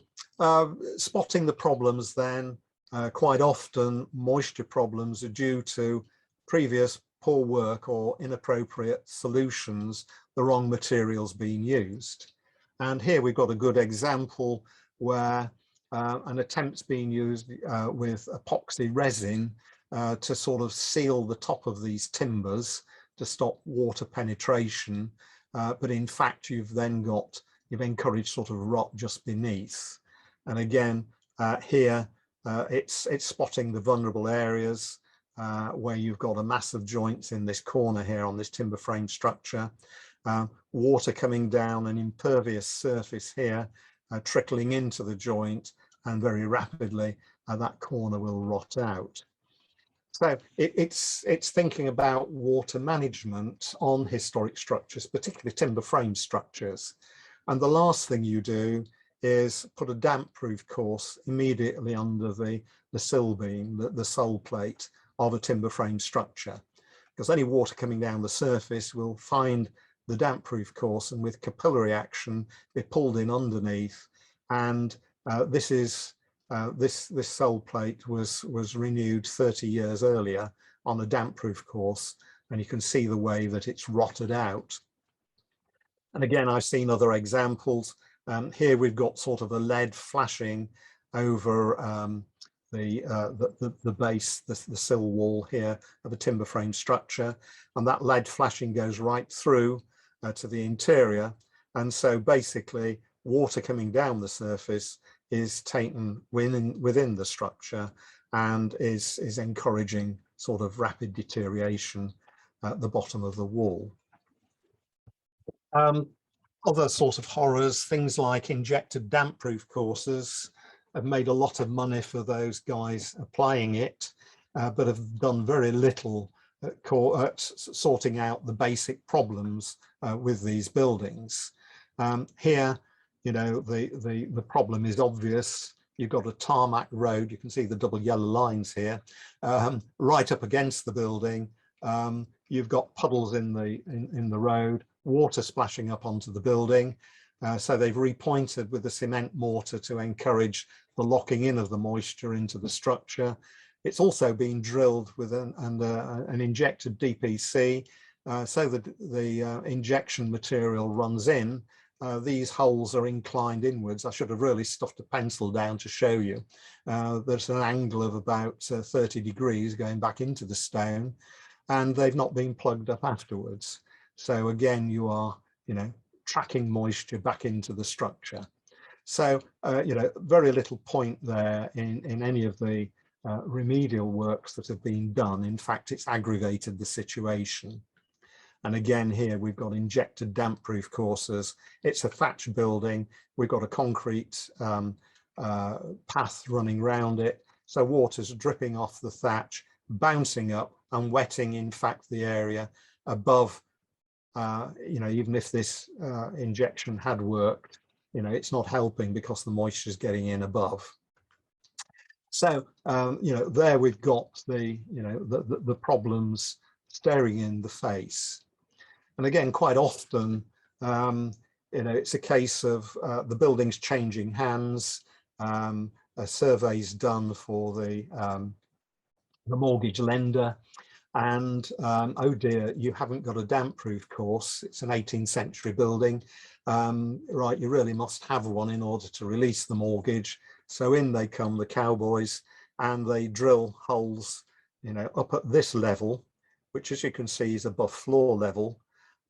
spotting the problems then, quite often moisture problems are due to previous poor work or inappropriate solutions, the wrong materials being used. And here we've got a good example where an attempt's being used with epoxy resin to sort of seal the top of these timbers to stop water penetration. But in fact, you've encouraged sort of rot just beneath. And again, here it's spotting the vulnerable areas where you've got a massive joints in this corner here on this timber frame structure. Water coming down an impervious surface here, trickling into the joint, and very rapidly that corner will rot out. So it's thinking about water management on historic structures, particularly timber frame structures. And the last thing you do is put a damp proof course immediately under the sill beam, the sole plate of a timber frame structure, because any water coming down the surface will find the damp proof course and with capillary action be pulled in underneath. And this sole plate was renewed 30 years earlier on a damp proof course, and you can see the way that it's rotted out. And again, I've seen other examples. Here we've got sort of a lead flashing over the base, the sill wall here of a timber frame structure, and that lead flashing goes right through to the interior, And so basically water coming down the surface is taken within the structure and is encouraging sort of rapid deterioration at the bottom of the wall. Other sort of horrors, things like injected damp-proof courses have made a lot of money for those guys applying it, but have done very little at sorting out the basic problems with these buildings. Here, you know, the problem is obvious. You've got a tarmac road. You can see the double yellow lines here, right up against the building. You've got puddles in the road, water splashing up onto the building. So they've repointed with the cement mortar to encourage the locking in of the moisture into the structure. It's also been drilled with an injected DPC, so that the injection material runs in. These holes are inclined inwards. I should have really stuffed a pencil down to show you. There's an angle of about 30 degrees going back into the stone, and they've not been plugged up afterwards. So again, you are, you know, tracking moisture back into the structure. So, you know, very little point there in any of the remedial works that have been done. In fact, it's aggravated the situation. And again, here we've got injected damp-proof courses. It's a thatch building. We've got a concrete path running around it. So water's dripping off the thatch, bouncing up and wetting, in fact, the area above. You know, even if this injection had worked, you know, it's not helping because the moisture is getting in above. So, you know, there we've got the, you know, the problems staring in the face. And again, quite often, you know, it's a case of the building's changing hands, a survey's done for the mortgage lender, and oh dear, you haven't got a damp-proof course. It's an 18th century building. Right, you really must have one in order to release the mortgage. So in they come, the cowboys, and they drill holes, you know, up at this level, which, as you can see, is above floor level,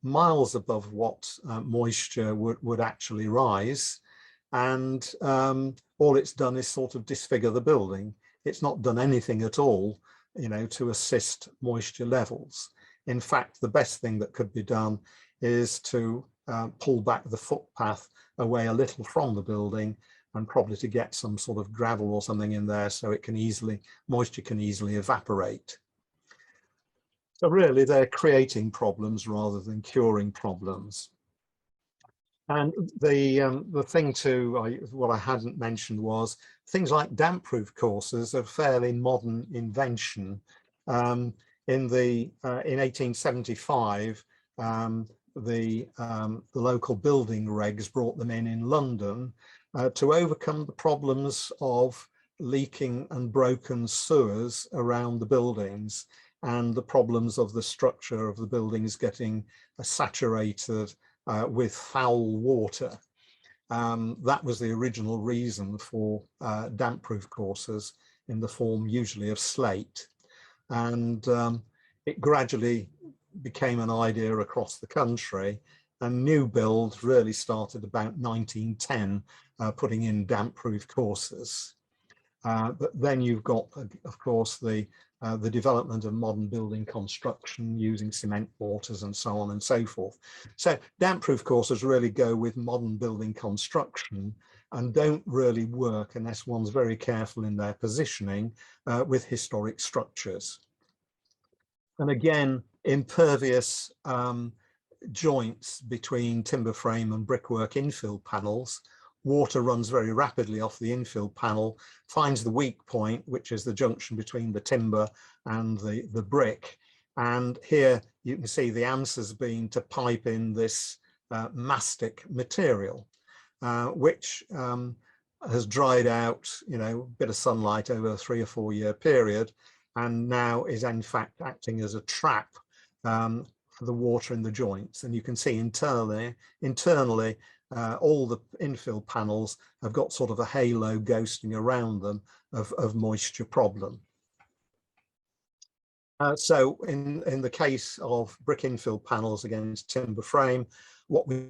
miles above what moisture would actually rise. And all it's done is sort of disfigure the building. It's not done anything at all, you know, to assist moisture levels. In fact, the best thing that could be done is to pull back the footpath away a little from the building, and probably to get some sort of gravel or something in there so it can easily, moisture can easily evaporate. So really they're creating problems rather than curing problems. And the thing too, what I hadn't mentioned was things like damp-proof courses are a fairly modern invention. In 1875, the local building regs brought them in London to overcome the problems of leaking and broken sewers around the buildings, and the problems of the structure of the buildings getting saturated with foul water. That was the original reason for damp-proof courses, in the form usually of slate. And it gradually became an idea across the country, and new build really started about 1910, putting in damp-proof courses. But then you've got, of course, the development of modern building construction using cement mortars and so on and so forth. So damp-proof courses really go with modern building construction and don't really work unless one's very careful in their positioning with historic structures. And again, impervious joints between timber frame and brickwork infill panels. Water runs very rapidly off the infill panel, finds the weak point, which is the junction between the timber and the brick. And here you can see the answer's been to pipe in this mastic material, which has dried out, you know, a bit of sunlight over a 3 or 4 year period, and now is in fact acting as a trap for the water in the joints. And you can see internally, all the infill panels have got sort of a halo ghosting around them of moisture problem. So in the case of brick infill panels against timber frame, what we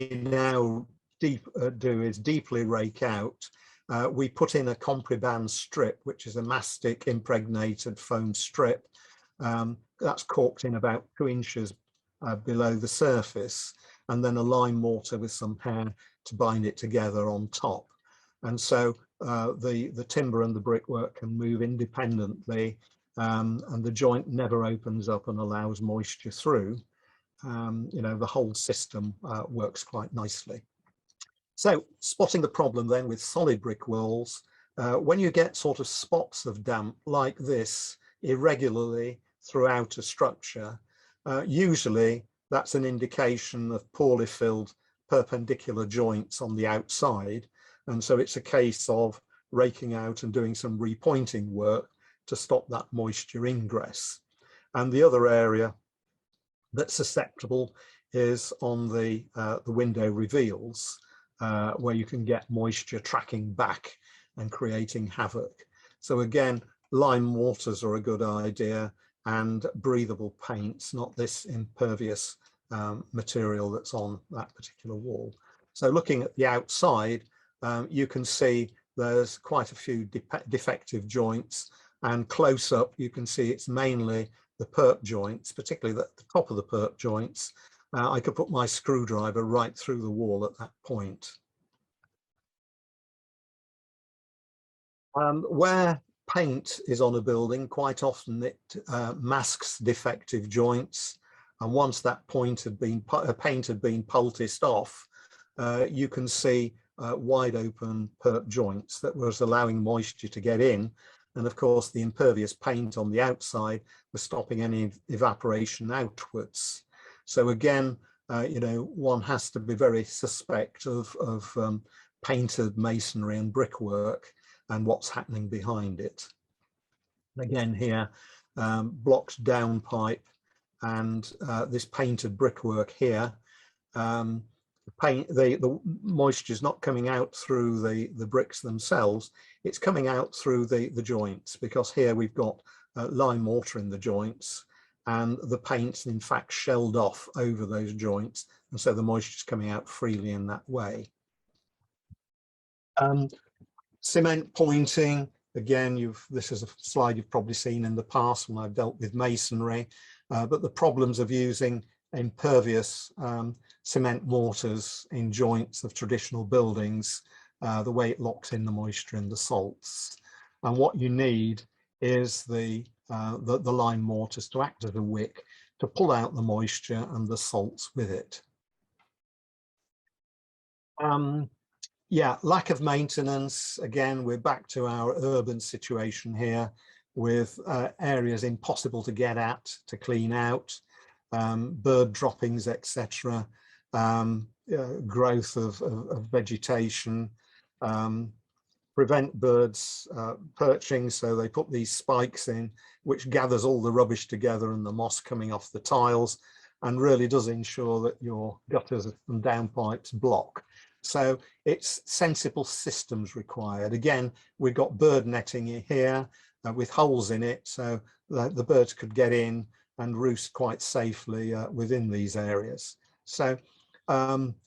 now do is deeply rake out. We put in a Compriband strip, which is a mastic impregnated foam strip. That's corked in about 2 inches below the surface, and then a lime mortar with some hair to bind it together on top. And so the timber and the brickwork can move independently, and the joint never opens up and allows moisture through. You know, the whole system works quite nicely. So spotting the problem then with solid brick walls, when you get sort of spots of damp like this irregularly throughout a structure, usually that's an indication of poorly filled perpendicular joints on the outside. And so it's a case of raking out and doing some repointing work to stop that moisture ingress. And the other area that's susceptible is on the window reveals, where you can get moisture tracking back and creating havoc. So again, lime mortars are a good idea, and breathable paints, not this impervious material that's on that particular wall. So looking at the outside, you can see there's quite a few defective joints, and close up you can see it's mainly the perp joints, particularly at the top of the perp joints. I could put my screwdriver right through the wall at that point. Where paint is on a building, quite often it masks defective joints, and once that paint had been poulticed off, you can see wide open perp joints that was allowing moisture to get in, and of course the impervious paint on the outside was stopping any evaporation outwards. So again, you know, one has to be very suspect of painted masonry and brickwork and what's happening behind it. Again here, blocked down pipe and this painted brickwork here. The moisture is not coming out through the bricks themselves, it's coming out through the joints, because here we've got lime mortar in the joints, and the paint's in fact shelled off over those joints, and so the moisture is coming out freely in that way. Cement pointing, again, this is a slide you've probably seen in the past when I've dealt with masonry, but the problems of using impervious cement mortars in joints of traditional buildings, the way it locks in the moisture and the salts. And what you need is the lime mortars to act as a wick to pull out the moisture and the salts with it. Yeah, lack of maintenance. Again, we're back to our urban situation here with areas impossible to get at, to clean out, bird droppings, etc., growth of vegetation, prevent birds perching, so they put these spikes in, which gathers all the rubbish together and the moss coming off the tiles, and really does ensure that your gutters and downpipes block. So it's sensible systems required. Again, we've got bird netting here with holes in it, so the birds could get in and roost quite safely within these areas. So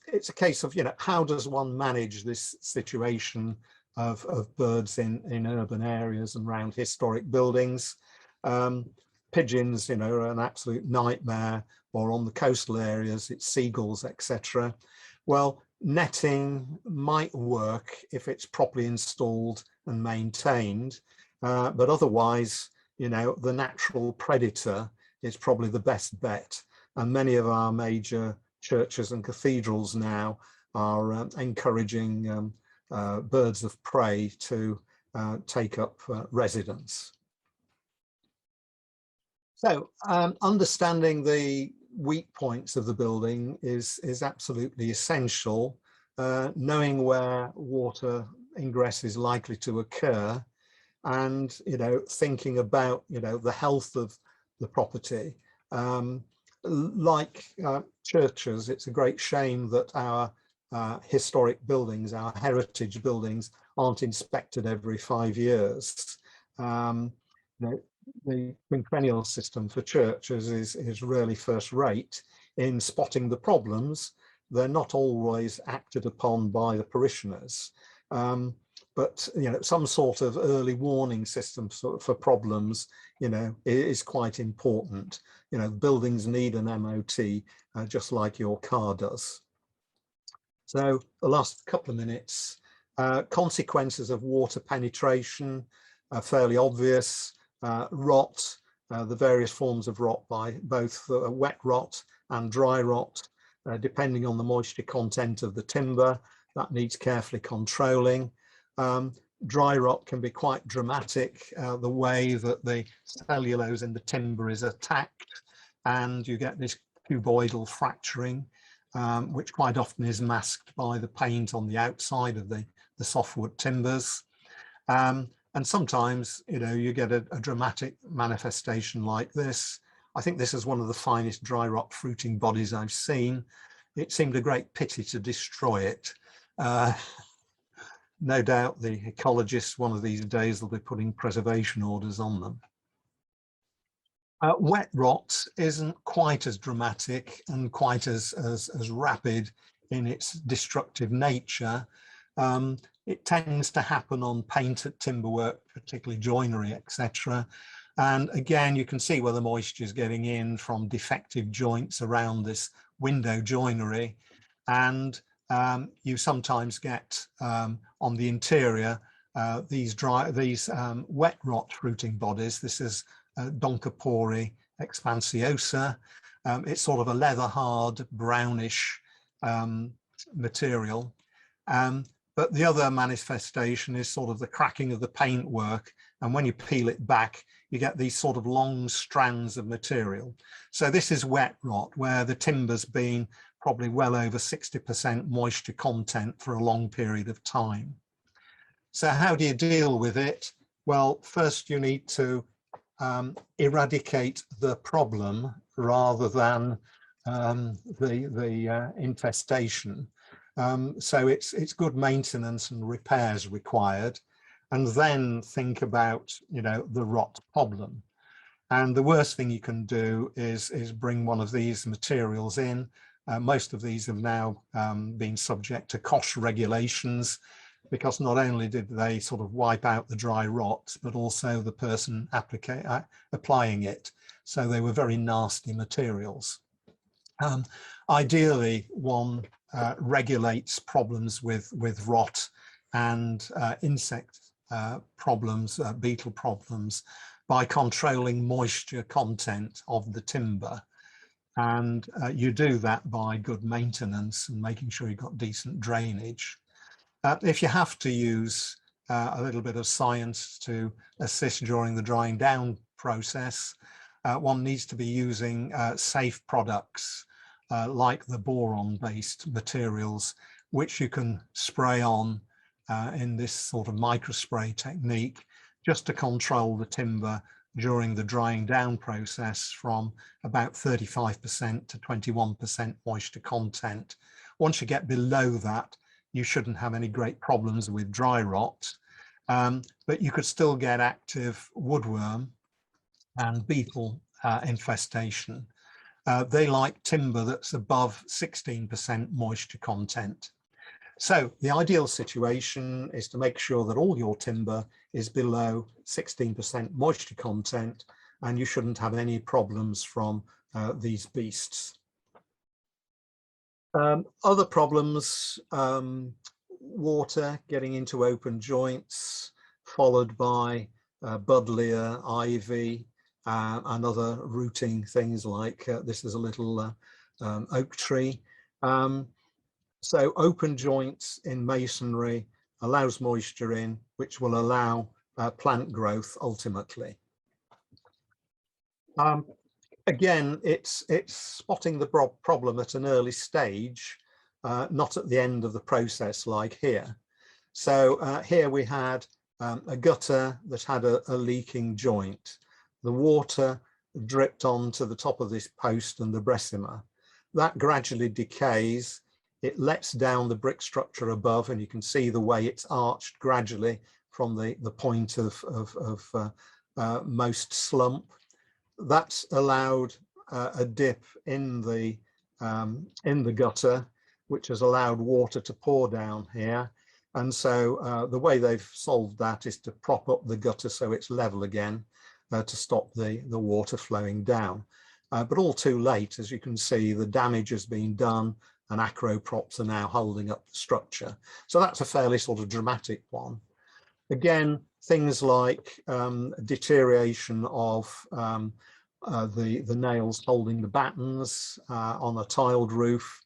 it's a case of, you know, how does one manage this situation of birds in urban areas and around historic buildings? Pigeons, you know, are an absolute nightmare, or on the coastal areas, it's seagulls, etc. Well, netting might work if it's properly installed and maintained, but otherwise, you know, the natural predator is probably the best bet. And many of our major churches and cathedrals now are encouraging birds of prey to take up residence. So understanding the weak points of the building is absolutely essential. Knowing where water ingress is likely to occur, and, you know, thinking about, you know, the health of the property. Like churches, it's a great shame that our historic buildings, our heritage buildings, aren't inspected every 5 years. You know, the quinquennial system for churches is really first rate in spotting the problems, they're not always acted upon by the parishioners. But some sort of early warning system for problems, is quite important. Buildings need an MOT, just like your car does. So the last couple of minutes, consequences of water penetration are fairly obvious. Rot, the various forms of rot, by both wet rot and dry rot, depending on the moisture content of the timber, that needs carefully controlling. Dry rot can be quite dramatic, the way that the cellulose in the timber is attacked, and you get this cuboidal fracturing, which quite often is masked by the paint on the outside of the softwood timbers. And sometimes, you get a dramatic manifestation like this. I think this is one of the finest dry rot fruiting bodies I've seen. It seemed a great pity to destroy it. No doubt the ecologists one of these days will be putting preservation orders on them. Wet rot isn't quite as dramatic and quite as rapid in its destructive nature. It tends to happen on painted timberwork, particularly joinery, etc. And again, you can see where the moisture is getting in from defective joints around this window joinery. And you sometimes get on the interior these wet rot fruiting bodies. This is Doncapori expansiosa. It's sort of a leather hard brownish material. But the other manifestation is sort of the cracking of the paintwork, and when you peel it back, you get these sort of long strands of material. So this is wet rot, where the timber's been probably well over 60% moisture content for a long period of time. So how do you deal with it? Well, first you need to eradicate the problem rather than the infestation. So it's good maintenance and repairs required, and then think about the rot problem. And the worst thing you can do is bring one of these materials in. Most of these have now been subject to cost regulations, because not only did they sort of wipe out the dry rot, but also the person applying it. So they were very nasty materials. Ideally, one regulates problems with rot and insect problems, beetle problems, by controlling moisture content of the timber. And you do that by good maintenance and making sure you've got decent drainage. If you have to use a little bit of science to assist during the drying down process, one needs to be using safe products like the boron-based materials, which you can spray on in this sort of microspray technique, just to control the timber during the drying down process from about 35% to 21% moisture content. Once you get below that, you shouldn't have any great problems with dry rot, but you could still get active woodworm and beetle infestation. They like timber that's above 16% moisture content. So the ideal situation is to make sure that all your timber is below 16% moisture content, and you shouldn't have any problems from these beasts. Other problems, water getting into open joints, followed by buddleia, ivy, and other rooting things like this is a little oak tree. So open joints in masonry allows moisture in, which will allow plant growth ultimately. Again, it's spotting the problem at an early stage, not at the end of the process like here. So here we had a gutter that had a leaking joint. The water dripped onto the top of this post and the brecima. That gradually decays. It lets down the brick structure above, and you can see the way it's arched gradually from the point of most slump. That's allowed a dip in the gutter, which has allowed water to pour down here. And so the way they've solved that is to prop up the gutter so it's level again to stop the water flowing down. But all too late, as you can see, the damage has been done and acro props are now holding up the structure. So that's a fairly sort of dramatic one. Again, things like deterioration of the nails holding the battens on a tiled roof,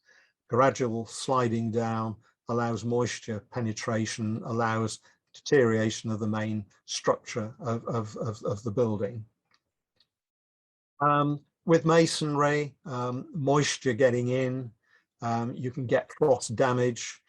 gradual sliding down allows moisture penetration, allows deterioration of the main structure of the building. With masonry, moisture getting in, you can get frost damage.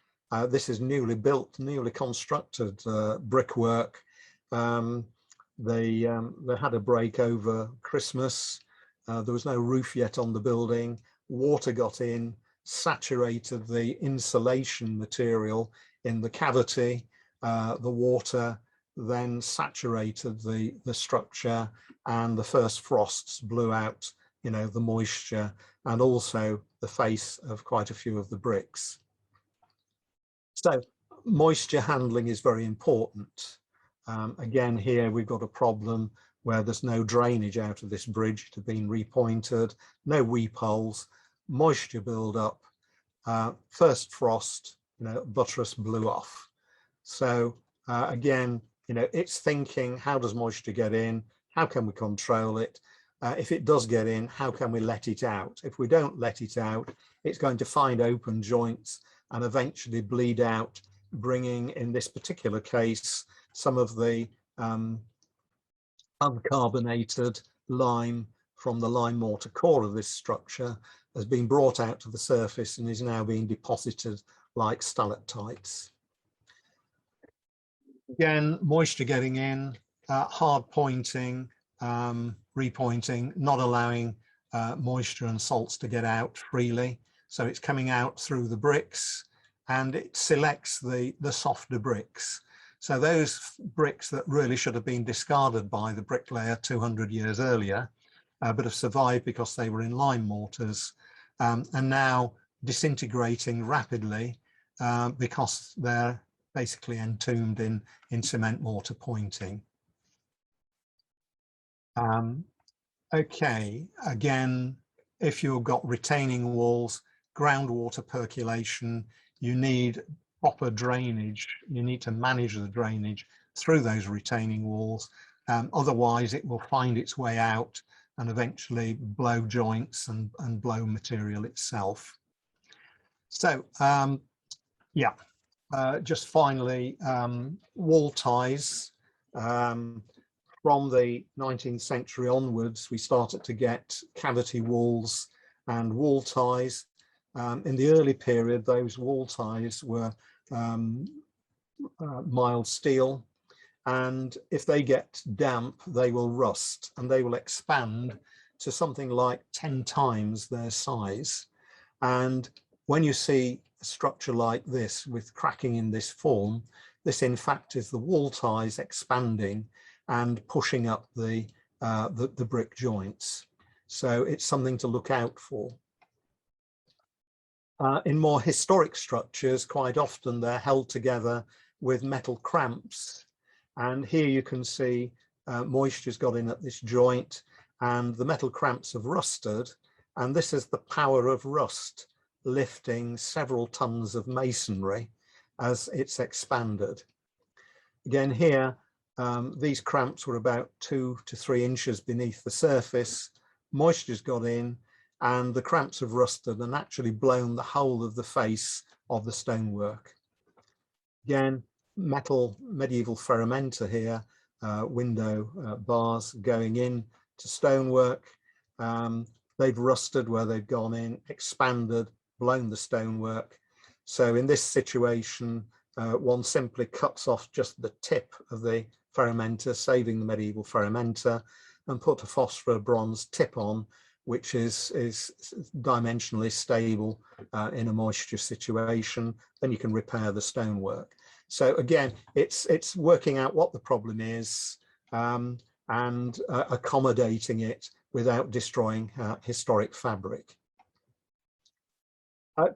This is newly built, newly constructed brickwork. They had a break over Christmas. There was no roof yet on the building. Water got in, saturated the insulation material in the cavity. The water then saturated the structure, and the first frosts blew out, you know, the moisture and also the face of quite a few of the bricks. So moisture handling is very important. Again, here we've got a problem where there's no drainage out of this bridge. It had been repointed, no weep holes, moisture build up, first frost, you know, buttress blew off. So again, you know, it's thinking, how does moisture get in? How can we control it? If it does get in, how can we let it out? If we don't let it out, it's going to find open joints and eventually bleed out, bringing, in this particular case, some of the uncarbonated lime from the lime mortar core of this structure has been brought out to the surface and is now being deposited like stalactites. Again, moisture getting in, hard pointing, repointing, not allowing moisture and salts to get out freely. So it's coming out through the bricks and it selects the softer bricks. So those bricks that really should have been discarded by the bricklayer 200 years earlier, but have survived because they were in lime mortars, and now disintegrating rapidly because they're basically entombed in cement mortar pointing. Okay, again, if you've got retaining walls, groundwater percolation, you need proper drainage. You need to manage the drainage through those retaining walls. Otherwise, it will find its way out and eventually blow joints and blow material itself. So, yeah, just finally, wall ties. From the 19th century onwards, we started to get cavity walls and wall ties. In the early period, those wall ties were mild steel, and if they get damp, they will rust and they will expand to something like 10 times their size. And when you see a structure like this with cracking in this form, this in fact is the wall ties expanding and pushing up the brick joints. So it's something to look out for. In more historic structures, quite often they're held together with metal cramps. And here you can see moisture's got in at this joint and the metal cramps have rusted. And this is the power of rust lifting several tons of masonry as it's expanded. Again here, these cramps were about 2 to 3 inches beneath the surface. Moisture's got in and the cramps have rusted and actually blown the whole of the face of the stonework. Again, metal medieval ferramenta here, window bars going in to stonework. They've rusted where they've gone in, expanded, blown the stonework. So in this situation, one simply cuts off just the tip of the ferramenta, saving the medieval ferramenta, and put a phosphor bronze tip on, which is dimensionally stable in a moisture situation. Then you can repair the stonework. So again, it's working out what the problem is and accommodating it without destroying historic fabric.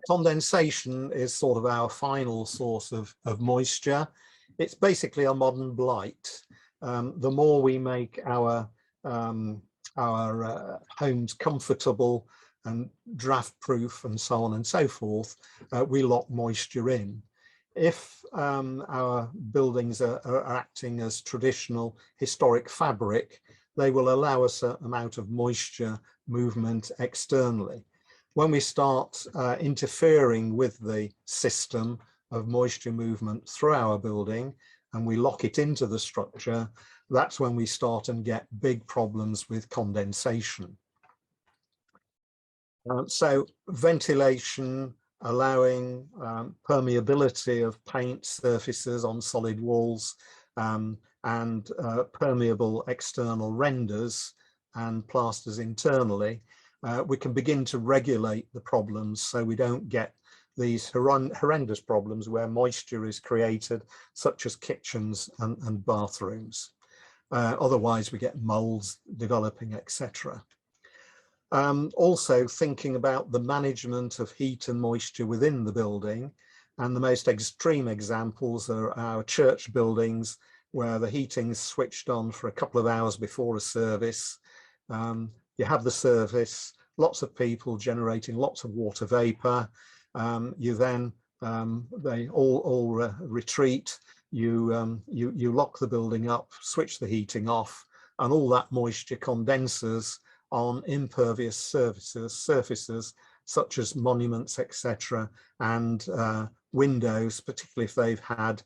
Condensation is sort of our final source of moisture. It's basically a modern blight. The more we make our homes comfortable and draft proof and so on and so forth, we lock moisture in. If our buildings are acting as traditional historic fabric, they will allow a certain amount of moisture movement externally. When we start interfering with the system of moisture movement through our building and we lock it into the structure, that's when we start and get big problems with condensation. So ventilation, allowing permeability of paint surfaces on solid walls and permeable external renders and plasters internally, we can begin to regulate the problems so we don't get these horrendous problems where moisture is created, such as kitchens and bathrooms. Otherwise we get molds developing, etc. Also thinking about the management of heat and moisture within the building, and the most extreme examples are our church buildings where the heating's switched on for a couple of hours before a service. You have the service, lots of people generating lots of water vapor. You then, they all retreat. You lock the building up, switch the heating off, and all that moisture condenses on impervious surfaces such as monuments, etc., and windows, particularly if they've had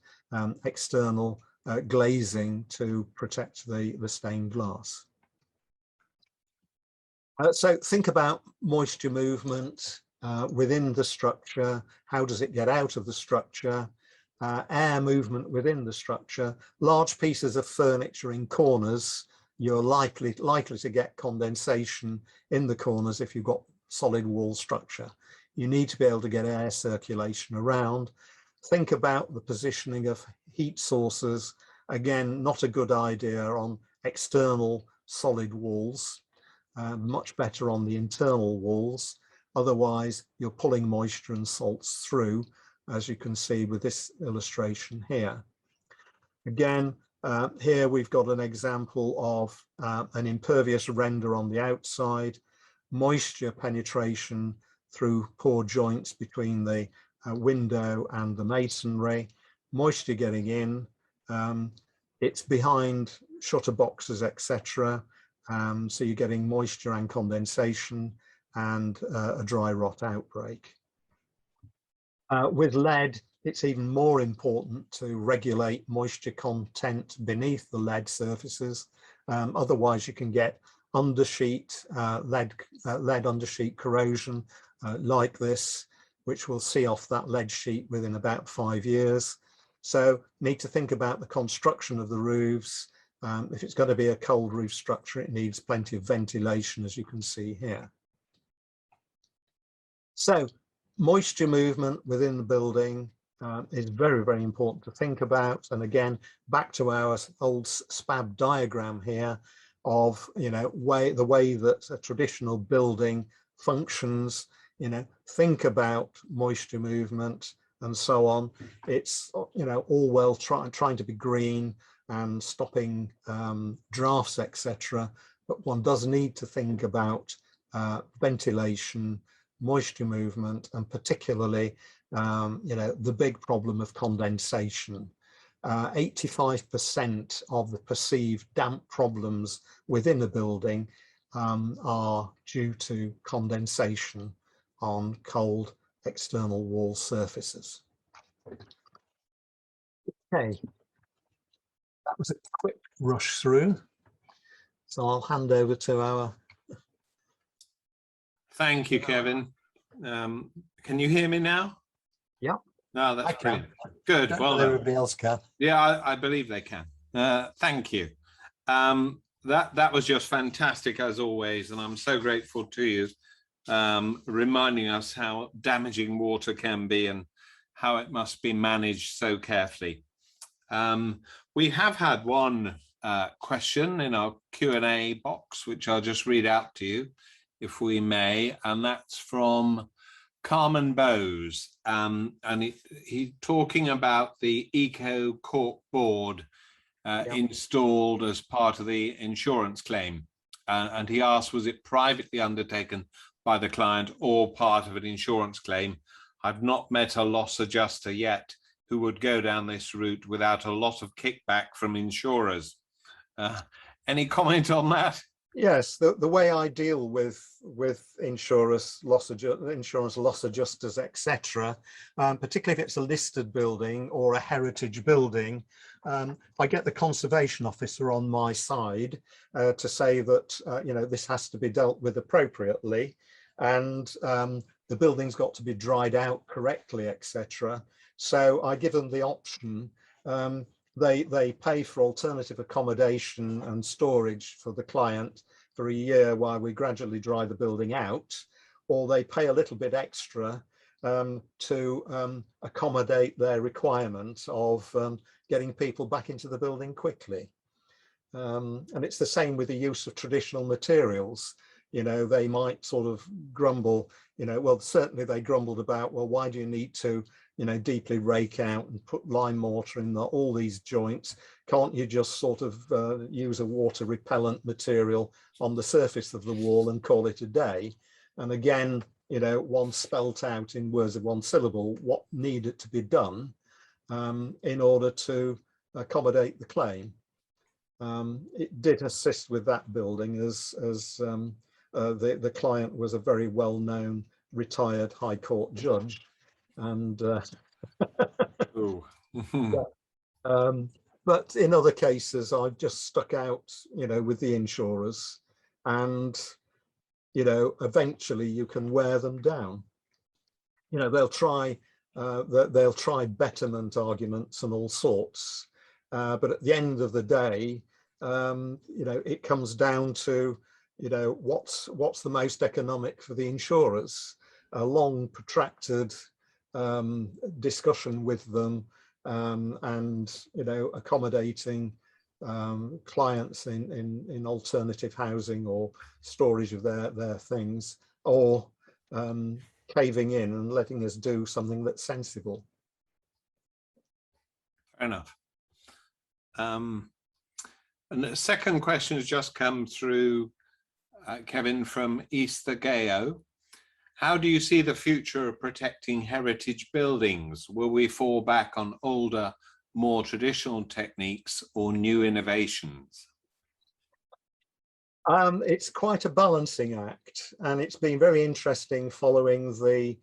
external glazing to protect the stained glass. So think about moisture movement within the structure. How does it get out of the structure? Air movement within the structure. Large pieces of furniture in corners, you're likely to get condensation in the corners if you've got solid wall structure. You need to be able to get air circulation around. Think about the positioning of heat sources. Again, not a good idea on external solid walls, much better on the internal walls. Otherwise, you're pulling moisture and salts through, as you can see with this illustration here. Again, here we've got an example of an impervious render on the outside, moisture penetration through poor joints between the window and the masonry, moisture getting in. It's behind shutter boxes, etc. So you're getting moisture and condensation and a dry rot outbreak. With lead, it's even more important to regulate moisture content beneath the lead surfaces. Otherwise, you can get undersheet, lead undersheet corrosion like this, which will see off that lead sheet within about 5 years. So need to think about the construction of the roofs. If it's going to be a cold roof structure, it needs plenty of ventilation, as you can see here. So moisture movement within the building is very, very important to think about. And again, back to our old SPAB diagram here of, the way that a traditional building functions, think about moisture movement and so on. It's, all well trying to be green and stopping drafts, etc. But one does need to think about ventilation, moisture movement, and particularly the big problem of condensation. 85% of the perceived damp problems within a building are due to condensation on cold external wall surfaces. Okay, that was a quick rush through, so I'll hand over to our... Thank you, Kevin. Can you hear me now? Yeah. No, that's brilliant. Good. Well done. Everybody else can. Yeah, I believe they can. Thank you. That was just fantastic as always, and I'm so grateful to you, reminding us how damaging water can be and how it must be managed so carefully. We have had one question in our Q&A box, which I'll just read out to you, if we may, and that's from Carmen Bowes, and he's talking about the Eco Cork board installed as part of the insurance claim. And he asked, was it privately undertaken by the client or part of an insurance claim? I've not met a loss adjuster yet who would go down this route without a lot of kickback from insurers. Any comment on that? Yes, the way I deal with insurance loss adjusters, etc., particularly if it's a listed building or a heritage building, I get the conservation officer on my side to say that you know, this has to be dealt with appropriately, and the building's got to be dried out correctly, etc. So I give them the option. They pay for alternative accommodation and storage for the client for a year while we gradually dry the building out, or they pay a little bit extra to accommodate their requirement of getting people back into the building quickly. And it's the same with the use of traditional materials. You know, they might sort of grumble, you know, well, certainly they grumbled about, well, why do you need to, you know, deeply rake out and put lime mortar in all these joints? Can't you just sort of use a water repellent material on the surface of the wall and call it a day? And again, you know, one spelt out in words of one syllable what needed to be done in order to accommodate the claim. It did assist with that building as the client was a very well-known retired High Court judge, and but in other cases I've just stuck out, you know, with the insurers, and you know, eventually you can wear them down. You know, they'll try betterment arguments and all sorts, but at the end of the day, you know, it comes down to, you know, what's the most economic for the insurers. A long protracted discussion with them, and you know, accommodating clients in alternative housing or storage of their things, or caving in and letting us do something that's sensible. Fair enough. And the second question has just come through, Kevin, from Easter Gayo. How do you see the future of protecting heritage buildings? Will we fall back on older, more traditional techniques or new innovations? It's quite a balancing act, and it's been very interesting following the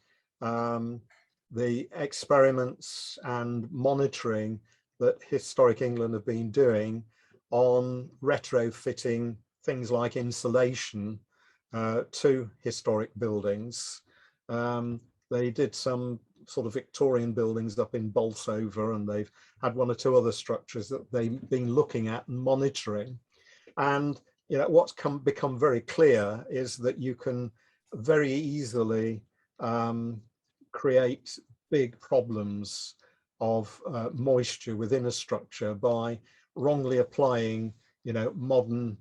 experiments and monitoring that Historic England have been doing on retrofitting things like insulation to historic buildings. They did some sort of Victorian buildings up in Bolsover, and they've had one or two other structures that they've been looking at and monitoring. And you know, what's become very clear is that you can very easily create big problems of moisture within a structure by wrongly applying, you know, modern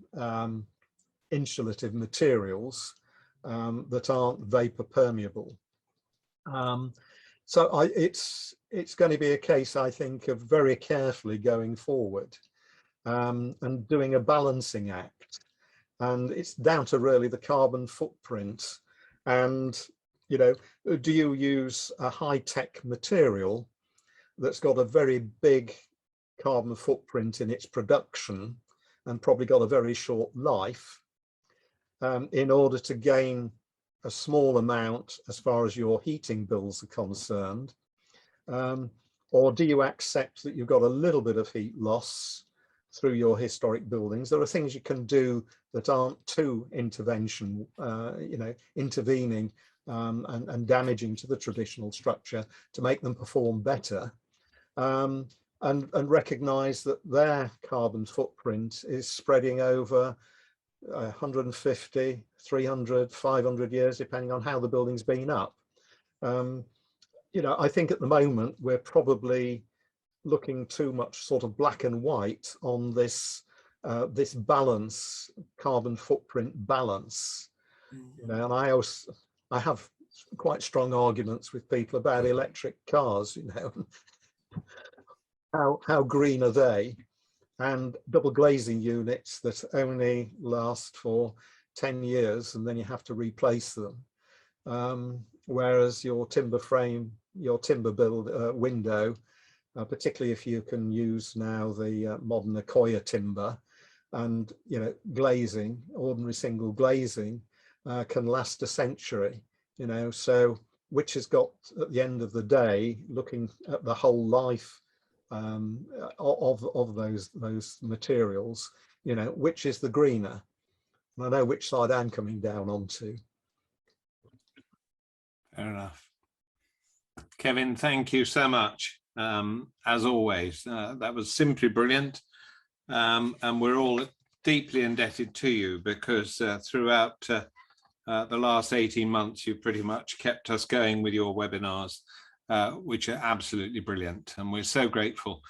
insulative materials that aren't vapor permeable. So it's going to be a case, I think, of very carefully going forward and doing a balancing act. And it's down to really the carbon footprint. And, you know, do you use a high-tech material that's got a very big carbon footprint in its production and probably got a very short life in order to gain a small amount as far as your heating bills are concerned? Or do you accept that you've got a little bit of heat loss through your historic buildings? There are things you can do that aren't too intervention, you know, intervening and damaging to the traditional structure to make them perform better, and recognize that their carbon footprint is spreading over 150, 300, 500 years, depending on how the building's been up. You know, I think at the moment we're probably looking too much sort of black and white on this this balance, carbon footprint balance. You know, and I have quite strong arguments with people about electric cars, you know, how green are they? And double glazing units that only last for 10 years and then you have to replace them. Whereas your timber frame, your timber build window, particularly if you can use now the modern Accoya timber, and you know, glazing, ordinary single glazing, can last a century, you know. So which has got, at the end of the day, looking at the whole life of those materials, you know, which is the greener? And I know which side I'm coming down onto. Fair enough. Kevin, thank you so much. As always, that was simply brilliant. And we're all deeply indebted to you, because throughout the last 18 months, you've pretty much kept us going with your webinars, which are absolutely brilliant. And we're so grateful.